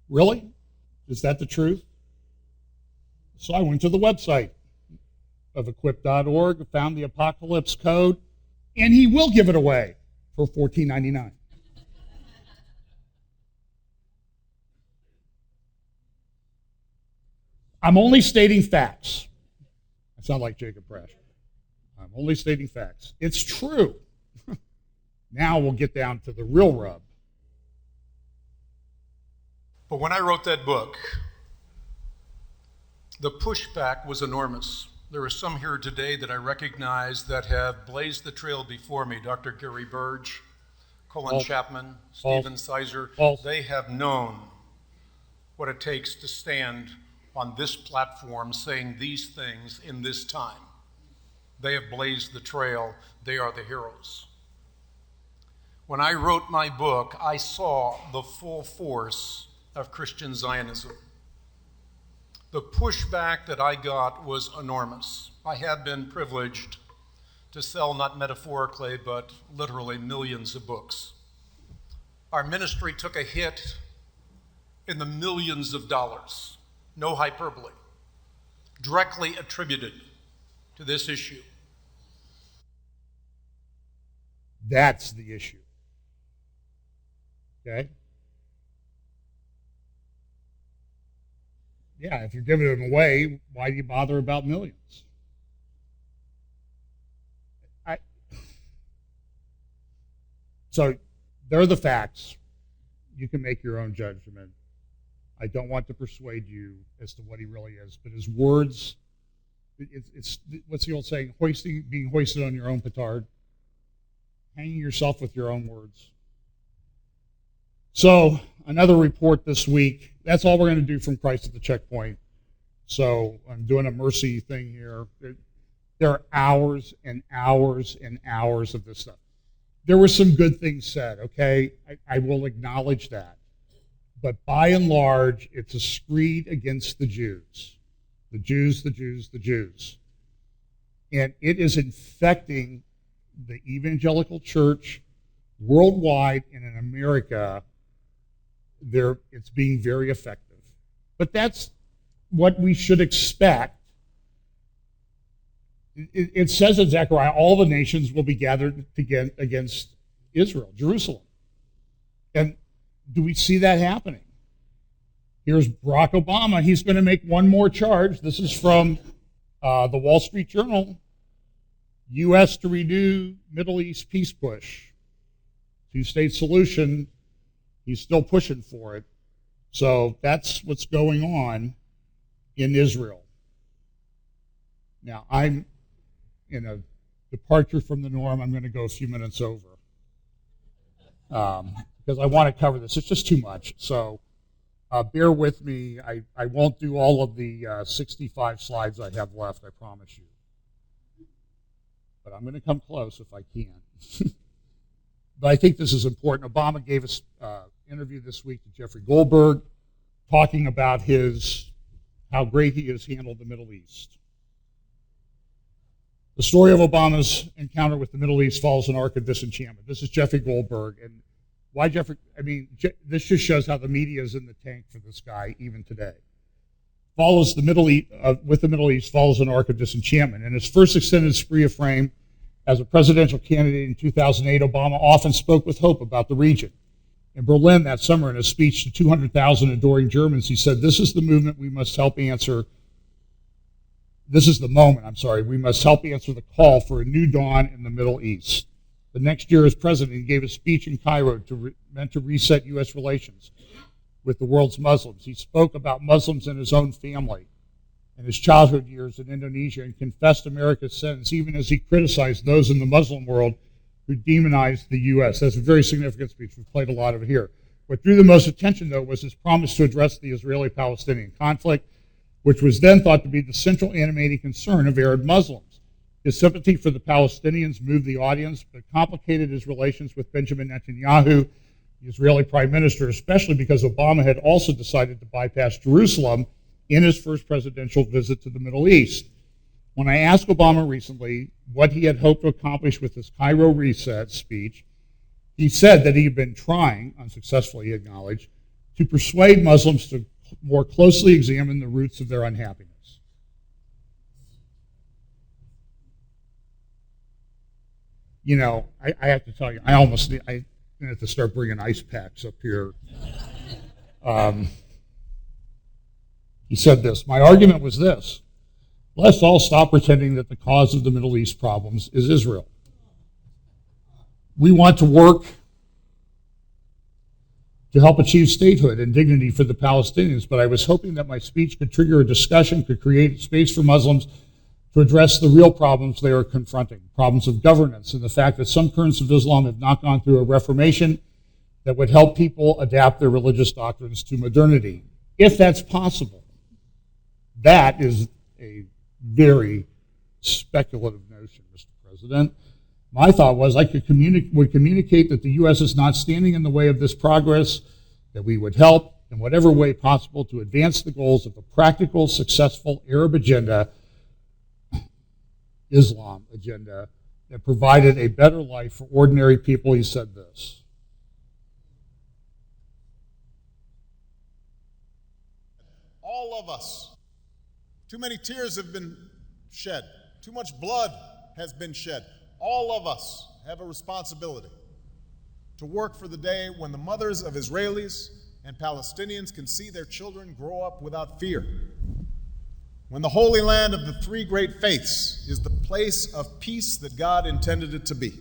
Really? Is that the truth? So I went to the website of equip.org, found the Apocalypse Code, and he will give it away for $14.99. I'm only stating facts. I sound like Jacob Prash. I'm only stating facts. It's true. Now we'll get down to the real rub. But when I wrote that book, the pushback was enormous. There are some here today that I recognize that have blazed the trail before me. Dr. Gary Burge, Colin Chapman, Stephen Sizer. They have known what it takes to stand on this platform saying these things in this time. They have blazed the trail. They are the heroes. When I wrote my book, I saw the full force of Christian Zionism. The pushback that I got was enormous. I have been privileged to sell, not metaphorically, but literally millions of books. Our ministry took a hit in the millions of dollars, no hyperbole, directly attributed to this issue. That's the issue. Okay? Yeah, if you're giving them away, why do you bother about millions? So they're the facts. You can make your own judgment. I don't want to persuade you as to what he really is, but his words, it's what's the old saying? Being hoisted on your own petard, hanging yourself with your own words. So another report this week. That's all we're going to do from Christ at the Checkpoint. So I'm doing a mercy thing here. There are hours and hours and hours of this stuff. There were some good things said, okay? I will acknowledge that. But by and large, it's a screed against the Jews. The Jews, the Jews, the Jews. And it is infecting the evangelical church worldwide and in America. It's being very effective. But that's what we should expect. It says in Zechariah, all the nations will be gathered against Israel, Jerusalem. And do we see that happening? Here's Barack Obama. He's going to make one more charge. This is from the Wall Street Journal. U.S. to renew Middle East peace push. Two-state solution. He's still pushing for it. So that's what's going on in Israel. Now, I'm in a departure from the norm. I'm going to go a few minutes over because I want to cover this. It's just too much. So bear with me. I won't do all of the 65 slides I have left, I promise you. But I'm going to come close if I can. But I think this is important. Obama gave us interview this week to Jeffrey Goldberg talking about how great he has handled the Middle East. The story of Obama's encounter with the Middle East follows an arc of disenchantment. This is Jeffrey Goldberg. And why Jeffrey? I mean, this just shows how the media is in the tank for this guy even today. With the Middle East follows an arc of disenchantment. In his first extended spree of fame as a presidential candidate in 2008, Obama often spoke with hope about the region. In Berlin that summer, in a speech to 200,000 adoring Germans, he said, "This is the movement we must help answer. This is the moment, we must help answer the call for a new dawn in the Middle East." The next year as president, he gave a speech in Cairo meant to reset U.S. relations with the world's Muslims. He spoke about Muslims in his own family and his childhood years in Indonesia and confessed America's sins, even as he criticized those in the Muslim world who demonized the U.S. That's a very significant speech. We've played a lot of it here. What drew the most attention, though, was his promise to address the Israeli-Palestinian conflict, which was then thought to be the central animating concern of Arab Muslims. His sympathy for the Palestinians moved the audience, but complicated his relations with Benjamin Netanyahu, the Israeli prime minister, especially because Obama had also decided to bypass Jerusalem in his first presidential visit to the Middle East. When I asked Obama recently what he had hoped to accomplish with his Cairo reset speech, he said that he had been trying, unsuccessfully he acknowledged, to persuade Muslims to more closely examine the roots of their unhappiness. You know, I have to tell you, I have to start bringing ice packs up here. He said this, "My argument was this. Let's all stop pretending that the cause of the Middle East problems is Israel. We want to work to help achieve statehood and dignity for the Palestinians, but I was hoping that my speech could trigger a discussion, could create space for Muslims to address the real problems they are confronting, problems of governance, and the fact that some currents of Islam have not gone through a reformation that would help people adapt their religious doctrines to modernity. If that's possible, that is a very speculative notion, Mr. President. My thought was I would communicate that the U.S. is not standing in the way of this progress, that we would help in whatever way possible to advance the goals of a practical, successful Arab agenda, Islam agenda, that provided a better life for ordinary people. He said this. All of us. Too many tears have been shed. Too much blood has been shed. All of us have a responsibility to work for the day when the mothers of Israelis and Palestinians can see their children grow up without fear. When the Holy Land of the three great faiths is the place of peace that God intended it to be.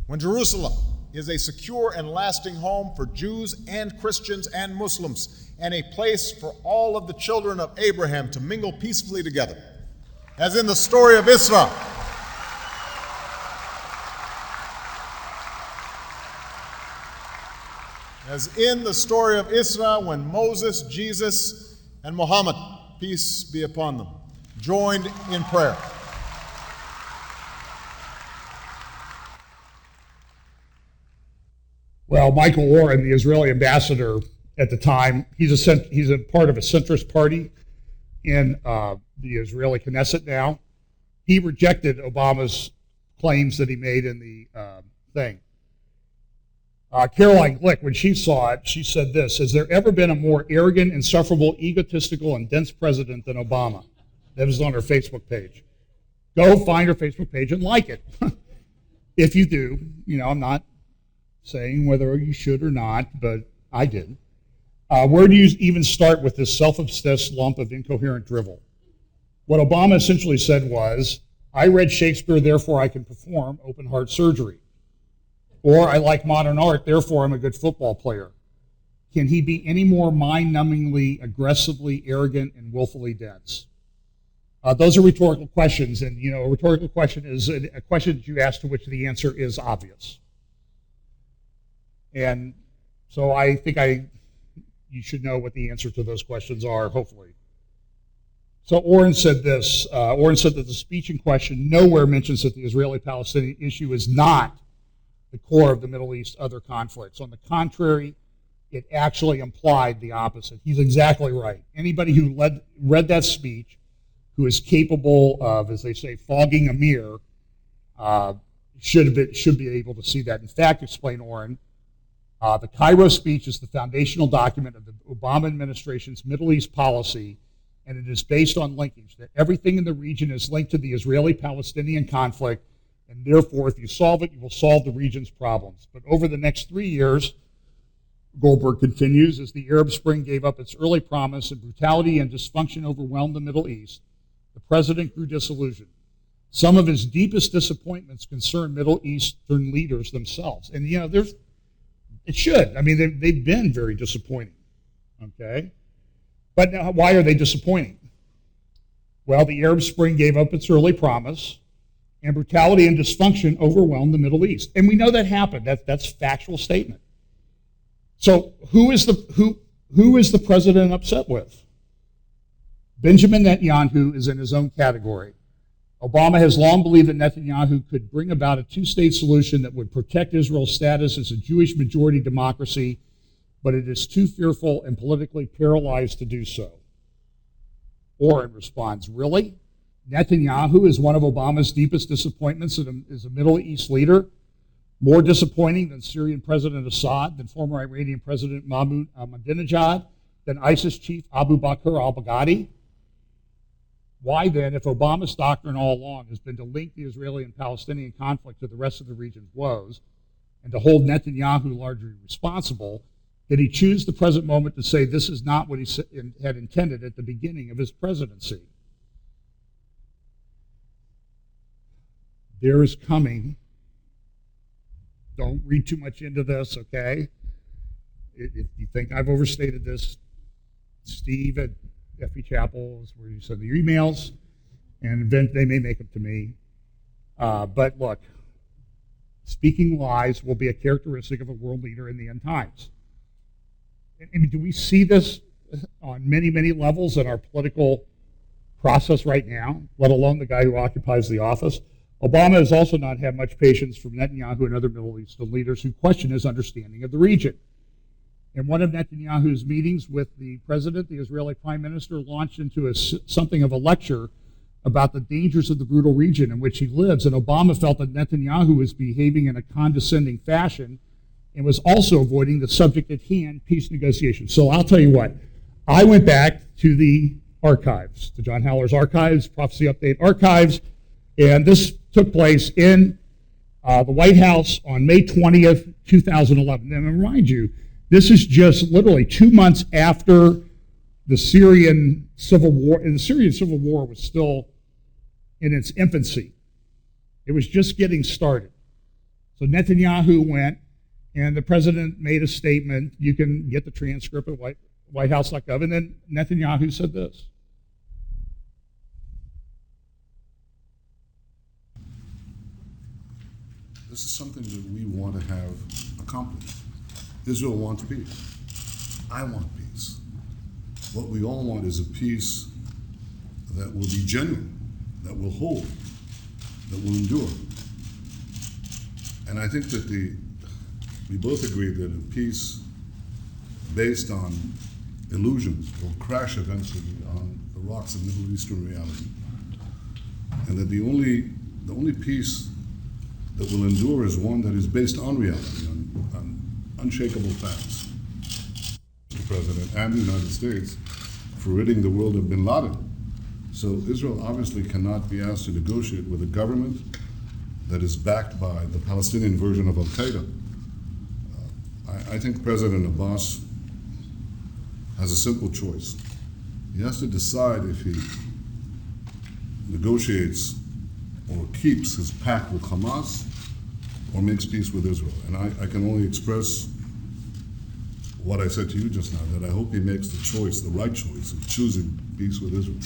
When Jerusalem is a secure and lasting home for Jews and Christians and Muslims, and a place for all of the children of Abraham to mingle peacefully together, as in the story of Israel. As in the story of Israel, when Moses, Jesus, and Muhammad, peace be upon them, joined in prayer. Well, Michael Oren, the Israeli ambassador at the time, he's a part of a centrist party in the Israeli Knesset now. He rejected Obama's claims that he made in the thing. Caroline Glick, when she saw it, she said this: has there ever been a more arrogant, insufferable, egotistical, and dense president than Obama? That was on her Facebook page. Go find her Facebook page and like it. If you do, I'm not saying whether you should or not, but I did. Where do you even start with this self-obsessed lump of incoherent drivel? What Obama essentially said was, I read Shakespeare, therefore I can perform open heart surgery. Or I like modern art, therefore I'm a good football player. Can he be any more mind-numbingly, aggressively arrogant, and willfully dense? Those are rhetorical questions, and a rhetorical question is a question that you ask to which the answer is obvious. And so I think you should know what the answer to those questions are, hopefully. So Oren said this. Oren said that the speech in question nowhere mentions that the Israeli-Palestinian issue is not the core of the Middle East other conflicts. On the contrary, it actually implied the opposite. He's exactly right. Anybody who read that speech, who is capable of, as they say, fogging a mirror, should be able to see that. In fact, explained Oren, the Cairo speech is the foundational document of the Obama administration's Middle East policy, and it is based on linkage, that everything in the region is linked to the Israeli-Palestinian conflict, and therefore, if you solve it, you will solve the region's problems. But over the next 3 years, Goldberg continues, as the Arab Spring gave up its early promise and brutality and dysfunction overwhelmed the Middle East, the president grew disillusioned. Some of his deepest disappointments concern Middle Eastern leaders themselves. And, it should. I mean, they've been very disappointing, okay? But now, why are they disappointing? Well, the Arab Spring gave up its early promise, and brutality and dysfunction overwhelmed the Middle East. And we know that happened. That's a factual statement. So who is the president upset with? Benjamin Netanyahu is in his own category. Obama has long believed that Netanyahu could bring about a two-state solution that would protect Israel's status as a Jewish majority democracy, but it is too fearful and politically paralyzed to do so. Oren responds, really? Netanyahu is one of Obama's deepest disappointments as a Middle East leader, more disappointing than Syrian President Assad, than former Iranian President Mahmoud Ahmadinejad, than ISIS chief Abu Bakr al-Baghdadi. Why then, if Obama's doctrine all along has been to link the Israeli and Palestinian conflict to the rest of the region's woes and to hold Netanyahu largely responsible, did he choose the present moment to say this is not what he had intended at the beginning of his presidency? there is coming, don't read too much into this, okay? If you think I've overstated this, Steve at FE Chapel is where you send your emails, and they may make them to me. But look, speaking lies will be a characteristic of a world leader in the end times. I mean, do we see this on many, many levels in our political process right now, let alone the guy who occupies the office? Obama has also not had much patience from Netanyahu and other Middle Eastern leaders who question his understanding of the region. In one of Netanyahu's meetings with the president, the Israeli prime minister launched into something of a lecture about the dangers of the brutal region in which he lives, and Obama felt that Netanyahu was behaving in a condescending fashion and was also avoiding the subject at hand, peace negotiations. So I'll tell you what, I went back to the archives, to John Haller's archives, Prophecy Update archives, and this took place in the White House on May 20th, 2011. And I remind you, this is just literally 2 months after the Syrian civil war, and the Syrian civil war was still in its infancy. It was just getting started. So Netanyahu went, and the president made a statement. You can get the transcript at whitehouse.gov, and then Netanyahu said this. This is something that we want to have accomplished. Israel wants peace. I want peace. What we all want is a peace that will be genuine, that will hold, that will endure. And I think that we both agree that a peace based on illusions will crash eventually on the rocks of Middle Eastern reality. And that the only peace that will endure is one that is based on reality, on unshakable facts. The President and the United States for ridding the world of bin Laden. So Israel obviously cannot be asked to negotiate with a government that is backed by the Palestinian version of Al-Qaeda. I think President Abbas has a simple choice. He has to decide if he negotiates or keeps his pact with Hamas or makes peace with Israel. And I can only express what I said to you just now, that I hope he makes the choice, the right choice of choosing peace with Israel.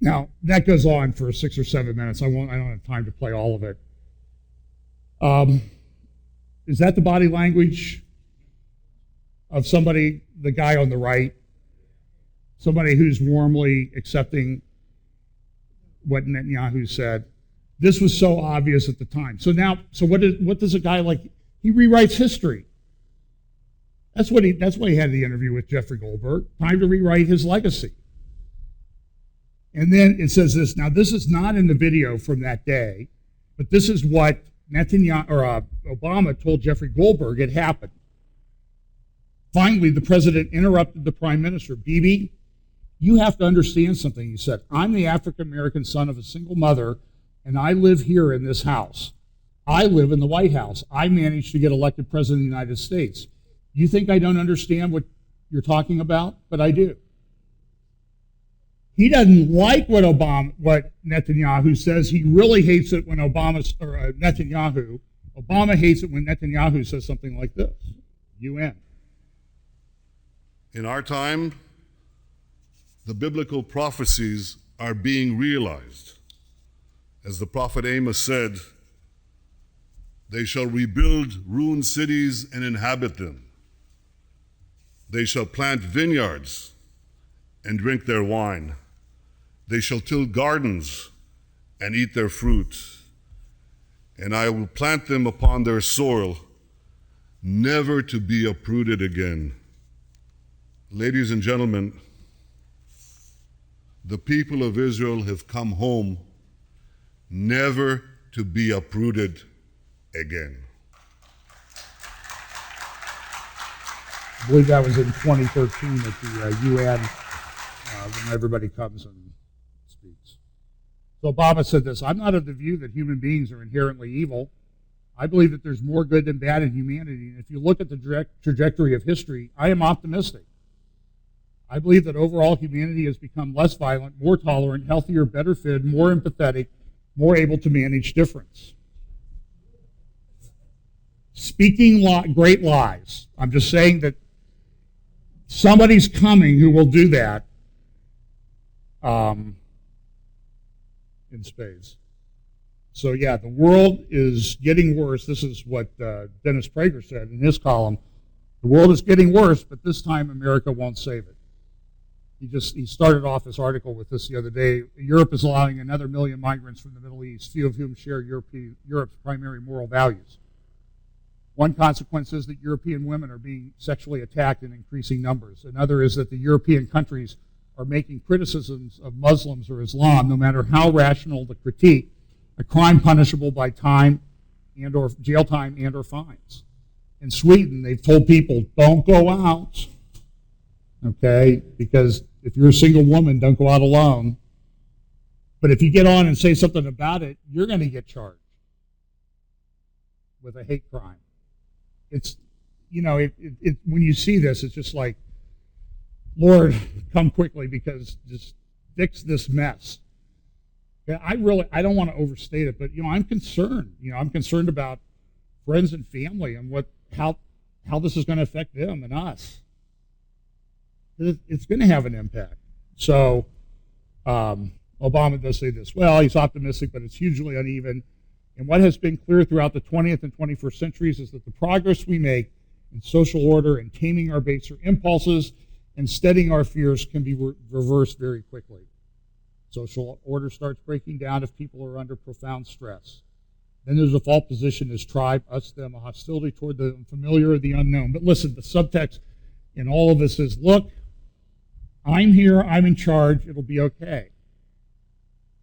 Now, that goes on for 6 or 7 minutes. I don't have time to play all of it. Is that the body language of somebody, the guy on the right, somebody who's warmly accepting what Netanyahu said? This was so obvious at the time. So what does a guy like, he rewrites history. That's why he had the interview with Jeffrey Goldberg, time to rewrite his legacy. And then it says this. Now, this is not in the video from that day, but this is what Obama told Jeffrey Goldberg had happened. Finally, the president interrupted the prime minister. Bibi, you have to understand something, he said. I'm the African-American son of a single mother, and I live here in this house. I live in the White House. I managed to get elected president of the United States. You think I don't understand what you're talking about? But I do. He doesn't like what Netanyahu says. He really hates it when Obama hates it when Netanyahu says something like this. UN. In our time, the biblical prophecies are being realized. As the prophet Amos said, they shall rebuild ruined cities and inhabit them. They shall plant vineyards and drink their wine. They shall till gardens and eat their fruit. And I will plant them upon their soil, never to be uprooted again. Ladies and gentlemen, the people of Israel have come home, never to be uprooted again. I believe that was in 2013 at the UN when everybody comes and speaks. So Obama said this, I'm not of the view that human beings are inherently evil. I believe that there's more good than bad in humanity. And if you look at the trajectory of history, I am optimistic. I believe that overall humanity has become less violent, more tolerant, healthier, better fed, more empathetic, more able to manage difference. Speaking great lies. I'm just saying that somebody's coming who will do that in spades. So yeah, the world is getting worse. This is what Dennis Prager said in his column. The world is getting worse, but this time America won't save it. He started off his article with this the other day. Europe is allowing another 1 million migrants from the Middle East, few of whom share Europe's primary moral values. One consequence is that European women are being sexually attacked in increasing numbers. Another is that the European countries are making criticisms of Muslims or Islam, no matter how rational the critique, a crime punishable by time and or jail time and or fines. In Sweden, they've told people, don't go out, okay, because if you're a single woman, don't go out alone. But if you get on and say something about it, you're going to get charged with a hate crime. It's, when you see this, it's just like, Lord, come quickly, because just fix this mess. I don't want to overstate it, but I'm concerned. I'm concerned about friends and family and how this is going to affect them and us. It's going to have an impact. So Obama does say this. Well, he's optimistic, but it's hugely uneven. And what has been clear throughout the 20th and 21st centuries is that the progress we make in social order and taming our baser impulses and steadying our fears can be reversed very quickly. Social order starts breaking down if people are under profound stress. Then there's a default position as tribe, us, them, a hostility toward the unfamiliar or the unknown. But listen, the subtext in all of this is, look, I'm here, I'm in charge, it'll be okay.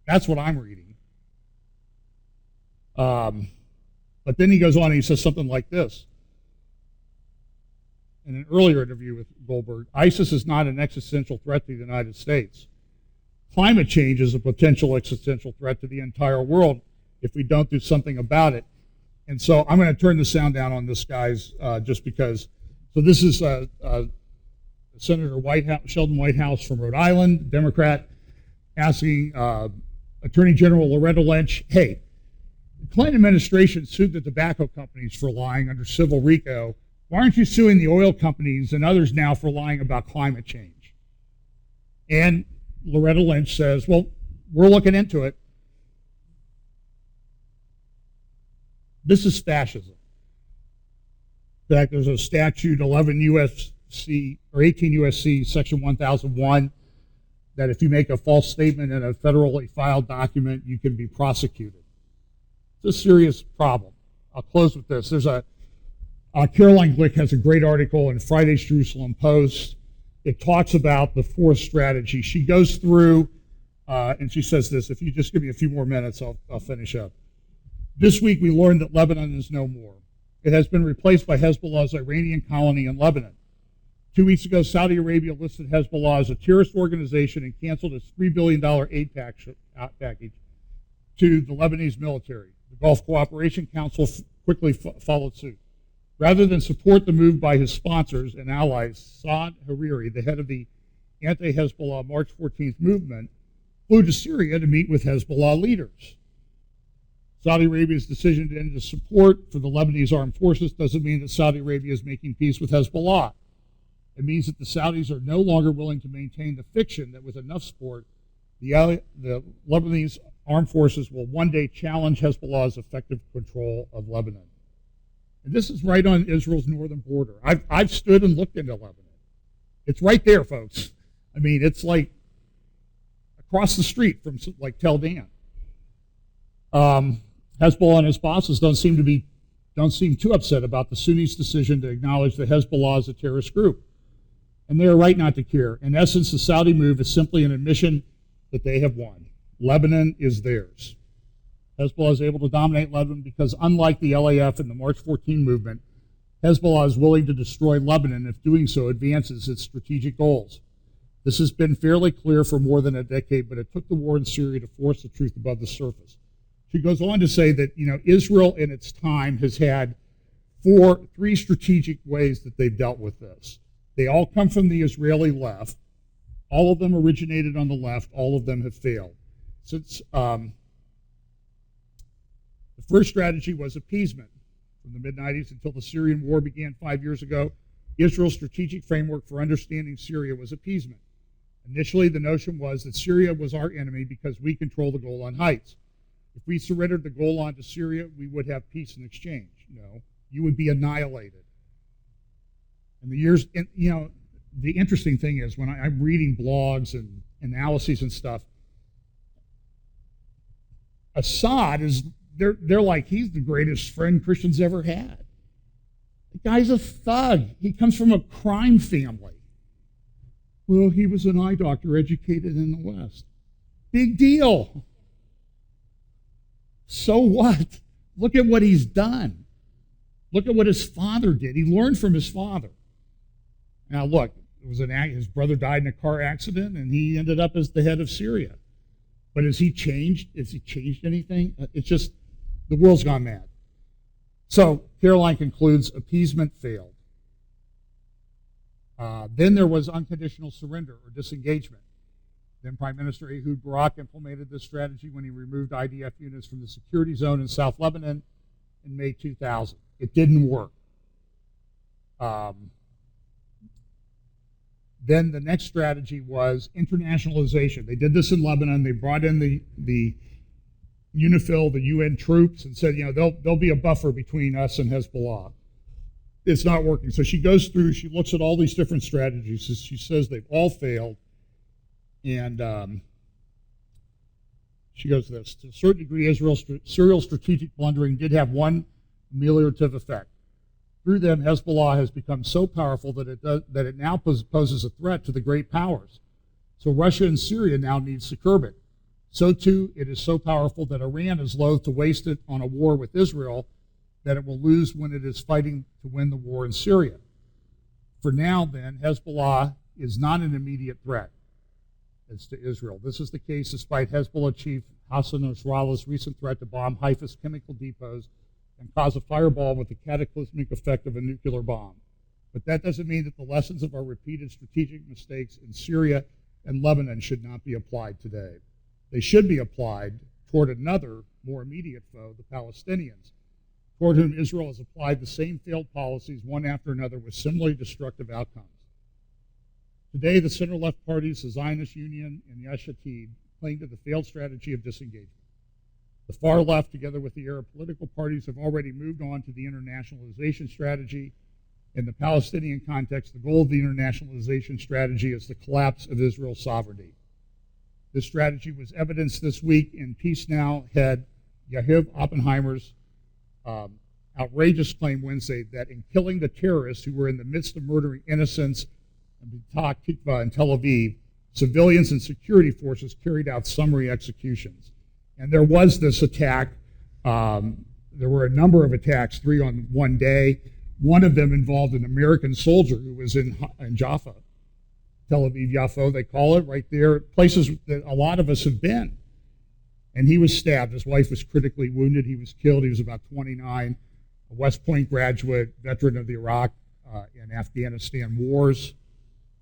That's what I'm reading. But then he goes on and he says something like this. In an earlier interview with Goldberg, ISIS is not an existential threat to the United States. Climate change is a potential existential threat to the entire world if we don't do something about it. And so I'm going to turn the sound down on this, guys, just because. So this is Senator Sheldon Whitehouse from Rhode Island, Democrat, asking Attorney General Loretta Lynch, hey, the Clinton administration sued the tobacco companies for lying under civil RICO. Why aren't you suing the oil companies and others now for lying about climate change? And Loretta Lynch says, well, we're looking into it. This is fascism. In fact, there's a statute, 11 U.S.C. or 18 U.S.C. Section 1001, that if you make a false statement in a federally filed document, you can be prosecuted. It's a serious problem. I'll close with this. There's Caroline Glick has a great article in Friday's Jerusalem Post. It talks about the fourth strategy. She goes through, and she says this. If you just give me a few more minutes, I'll finish up. This week, we learned that Lebanon is no more. It has been replaced by Hezbollah's Iranian colony in Lebanon. 2 weeks ago, Saudi Arabia listed Hezbollah as a terrorist organization and canceled its $3 billion aid package to the Lebanese military. The Gulf Cooperation Council quickly followed suit. Rather than support the move by his sponsors and allies, Saad Hariri, the head of the anti-Hezbollah March 14th movement, flew to Syria to meet with Hezbollah leaders. Saudi Arabia's decision to end the support for the Lebanese armed forces doesn't mean that Saudi Arabia is making peace with Hezbollah. It means that the Saudis are no longer willing to maintain the fiction that with enough support, the Lebanese armed forces will one day challenge Hezbollah's effective control of Lebanon. And this is right on Israel's northern border. I've stood and looked into Lebanon. It's right there, folks. I mean, it's like across the street from like Tel Dan. Hezbollah and his bosses don't seem too upset about the Sunnis' decision to acknowledge that Hezbollah is a terrorist group. And they are right not to care. In essence, the Saudi move is simply an admission that they have won. Lebanon is theirs. Hezbollah is able to dominate Lebanon because, unlike the LAF and the March 14 movement, Hezbollah is willing to destroy Lebanon if doing so advances its strategic goals. This has been fairly clear for more than a decade, but it took the war in Syria to force the truth above the surface. She goes on to say that, Israel in its time has had three strategic ways that they've dealt with this. They all come from the Israeli left. All of them originated on the left. All of them have failed. Since The first strategy was appeasement. From the mid-90s until the Syrian war began 5 years ago, Israel's strategic framework for understanding Syria was appeasement. Initially, the notion was that Syria was our enemy because we control the Golan Heights. If we surrendered the Golan to Syria, we would have peace in exchange. No, you would be annihilated. And the interesting thing is when I'm reading blogs and analyses and stuff, Assad is, they're like, he's the greatest friend Christians ever had. The guy's a thug. He comes from a crime family. Well, he was an eye doctor educated in the West. Big deal. So what? Look at what he's done. Look at what his father did. He learned from his father. Now look, his brother died in a car accident, and he ended up as the head of Syria. But has he changed? Has he changed anything? It's just, the world's gone mad. So Caroline concludes, appeasement failed. Then there was unconditional surrender or disengagement. Then Prime Minister Ehud Barak implemented this strategy when he removed IDF units from the security zone in South Lebanon in May 2000. It didn't work. Then the next strategy was internationalization. They did this in Lebanon. They brought in the UNIFIL, the UN troops, and said, there'll be a buffer between us and Hezbollah. It's not working. So she goes through, she looks at all these different strategies. She says they've all failed. And she goes this. To a certain degree, Israel's strategic blundering did have one ameliorative effect. Through them, Hezbollah has become so powerful that it now poses a threat to the great powers. So Russia and Syria now need to curb it. So too, it is so powerful that Iran is loath to waste it on a war with Israel that it will lose when it is fighting to win the war in Syria. For now, then, Hezbollah is not an immediate threat as to Israel. This is the case despite Hezbollah chief Hassan Nasrallah's recent threat to bomb Haifa's chemical depots and cause a fireball with the cataclysmic effect of a nuclear bomb. But that doesn't mean that the lessons of our repeated strategic mistakes in Syria and Lebanon should not be applied today. They should be applied toward another, more immediate foe, the Palestinians, toward whom Israel has applied the same failed policies one after another with similarly destructive outcomes. Today, the center-left parties, the Zionist Union and Yesh Atid, cling to the failed strategy of disengagement. The far left, together with the Arab political parties, have already moved on to the internationalization strategy. In the Palestinian context, the goal of the internationalization strategy is the collapse of Israel's sovereignty. This strategy was evidenced this week in Peace Now head Yahiv Oppenheimer's outrageous claim Wednesday that in killing the terrorists who were in the midst of murdering innocents in Petah Tikva and Tel Aviv, civilians and security forces carried out summary executions. And there was this attack. There were a number of attacks, 3 on one day. One of them involved an American soldier who was in Jaffa, Tel Aviv, Yafo, they call it, right there, places that a lot of us have been. And he was stabbed. His wife was critically wounded. He was killed. He was about 29, a West Point graduate, veteran of the Iraq and Afghanistan wars,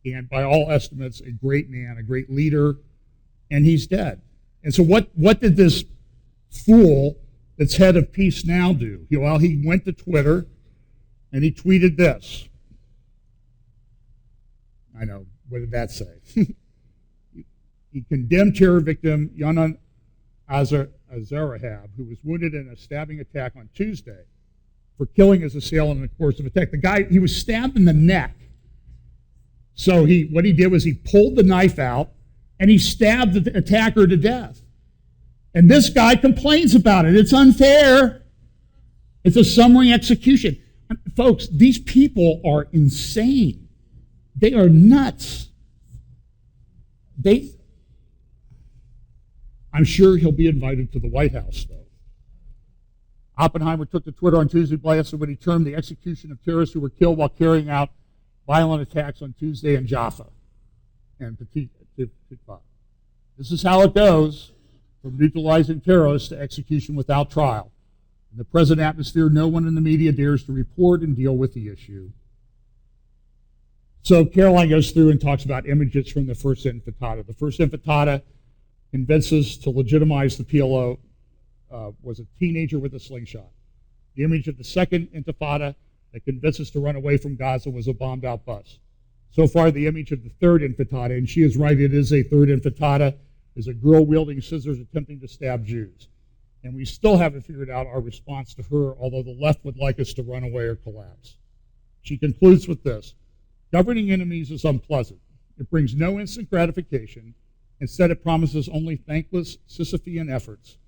and by all estimates, a great man, a great leader, and he's dead. And so what did this fool that's head of Peace Now do? Well, he went to Twitter, and he tweeted this. I know, what did that say? He condemned terror victim Yanan Azarahab, who was wounded in a stabbing attack on Tuesday, for killing his assailant in the course of attack. The guy, he was stabbed in the neck. So what he did was he pulled the knife out and he stabbed the attacker to death. And this guy complains about it. It's unfair. It's a summary execution. Folks, these people are insane. They are nuts. I'm sure he'll be invited to the White House, though. Oppenheimer took to Twitter on Tuesday blasted what he termed the execution of terrorists who were killed while carrying out violent attacks on Tuesday in Jaffa and Tikva. This is how it goes, from neutralizing terrorists to execution without trial. In the present atmosphere, no one in the media dares to report and deal with the issue. So Caroline goes through and talks about images from the first intifada. The first intifada convinces to legitimize the PLO was a teenager with a slingshot. The image of the second intifada that convinced us to run away from Gaza was a bombed-out bus. So far, the image of the third intifada, and she is right, it is a third intifada, is a girl wielding scissors attempting to stab Jews. And we still haven't figured out our response to her, although the left would like us to run away or collapse. She concludes with this: governing enemies is unpleasant. It brings no instant gratification. Instead, it promises only thankless Sisyphean efforts.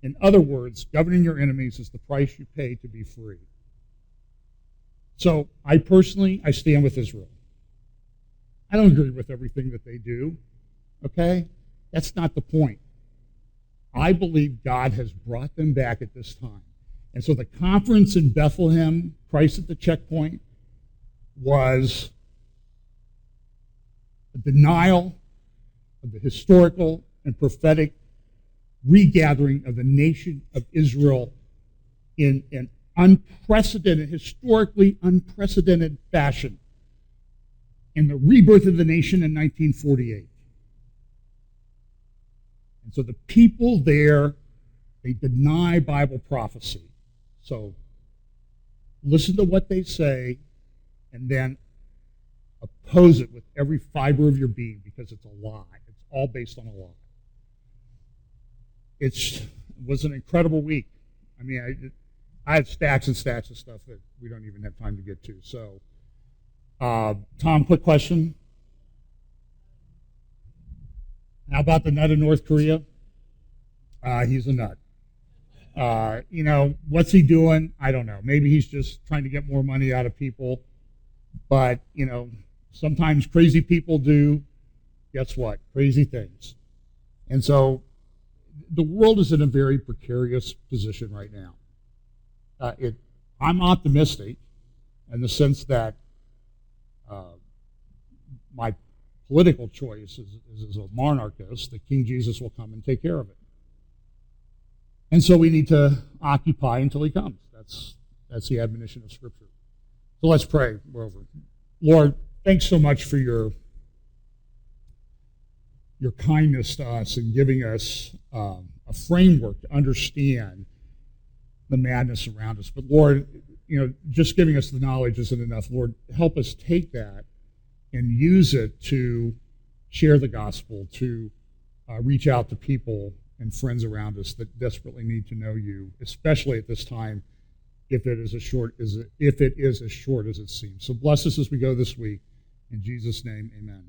In other words, governing your enemies is the price you pay to be free. So I stand with Israel. I don't agree with everything that they do, okay? That's not the point. I believe God has brought them back at this time. And so the conference in Bethlehem, Christ at the checkpoint, was a denial of the historical and prophetic regathering of the nation of Israel in an unprecedented, historically unprecedented fashion, in the rebirth of the nation in 1948. And so the people there, they deny Bible prophecy. So listen to what they say and then oppose it with every fiber of your being, because it's a lie. It's all based on a lie. It was an incredible week. I mean, I had stacks and stacks of stuff that we don't even have time to get to. So, Tom, quick question. How about the nut of North Korea? He's a nut. What's he doing? I don't know. Maybe he's just trying to get more money out of people. But, sometimes crazy people do, guess what? Crazy things. And so the world is in a very precarious position right now. I'm optimistic in the sense that my political choice is as a monarchist, that King Jesus will come and take care of it. And so we need to occupy until he comes. That's the admonition of Scripture. So let's pray. We're over. Lord, thanks so much for your kindness to us and giving us a framework to understand the madness around us. But Lord, just giving us the knowledge isn't enough. Lord, help us take that and use it to share the gospel, to reach out to people and friends around us that desperately need to know you, especially at this time, if it is as short as it seems. So bless us as we go this week. In Jesus' name, amen.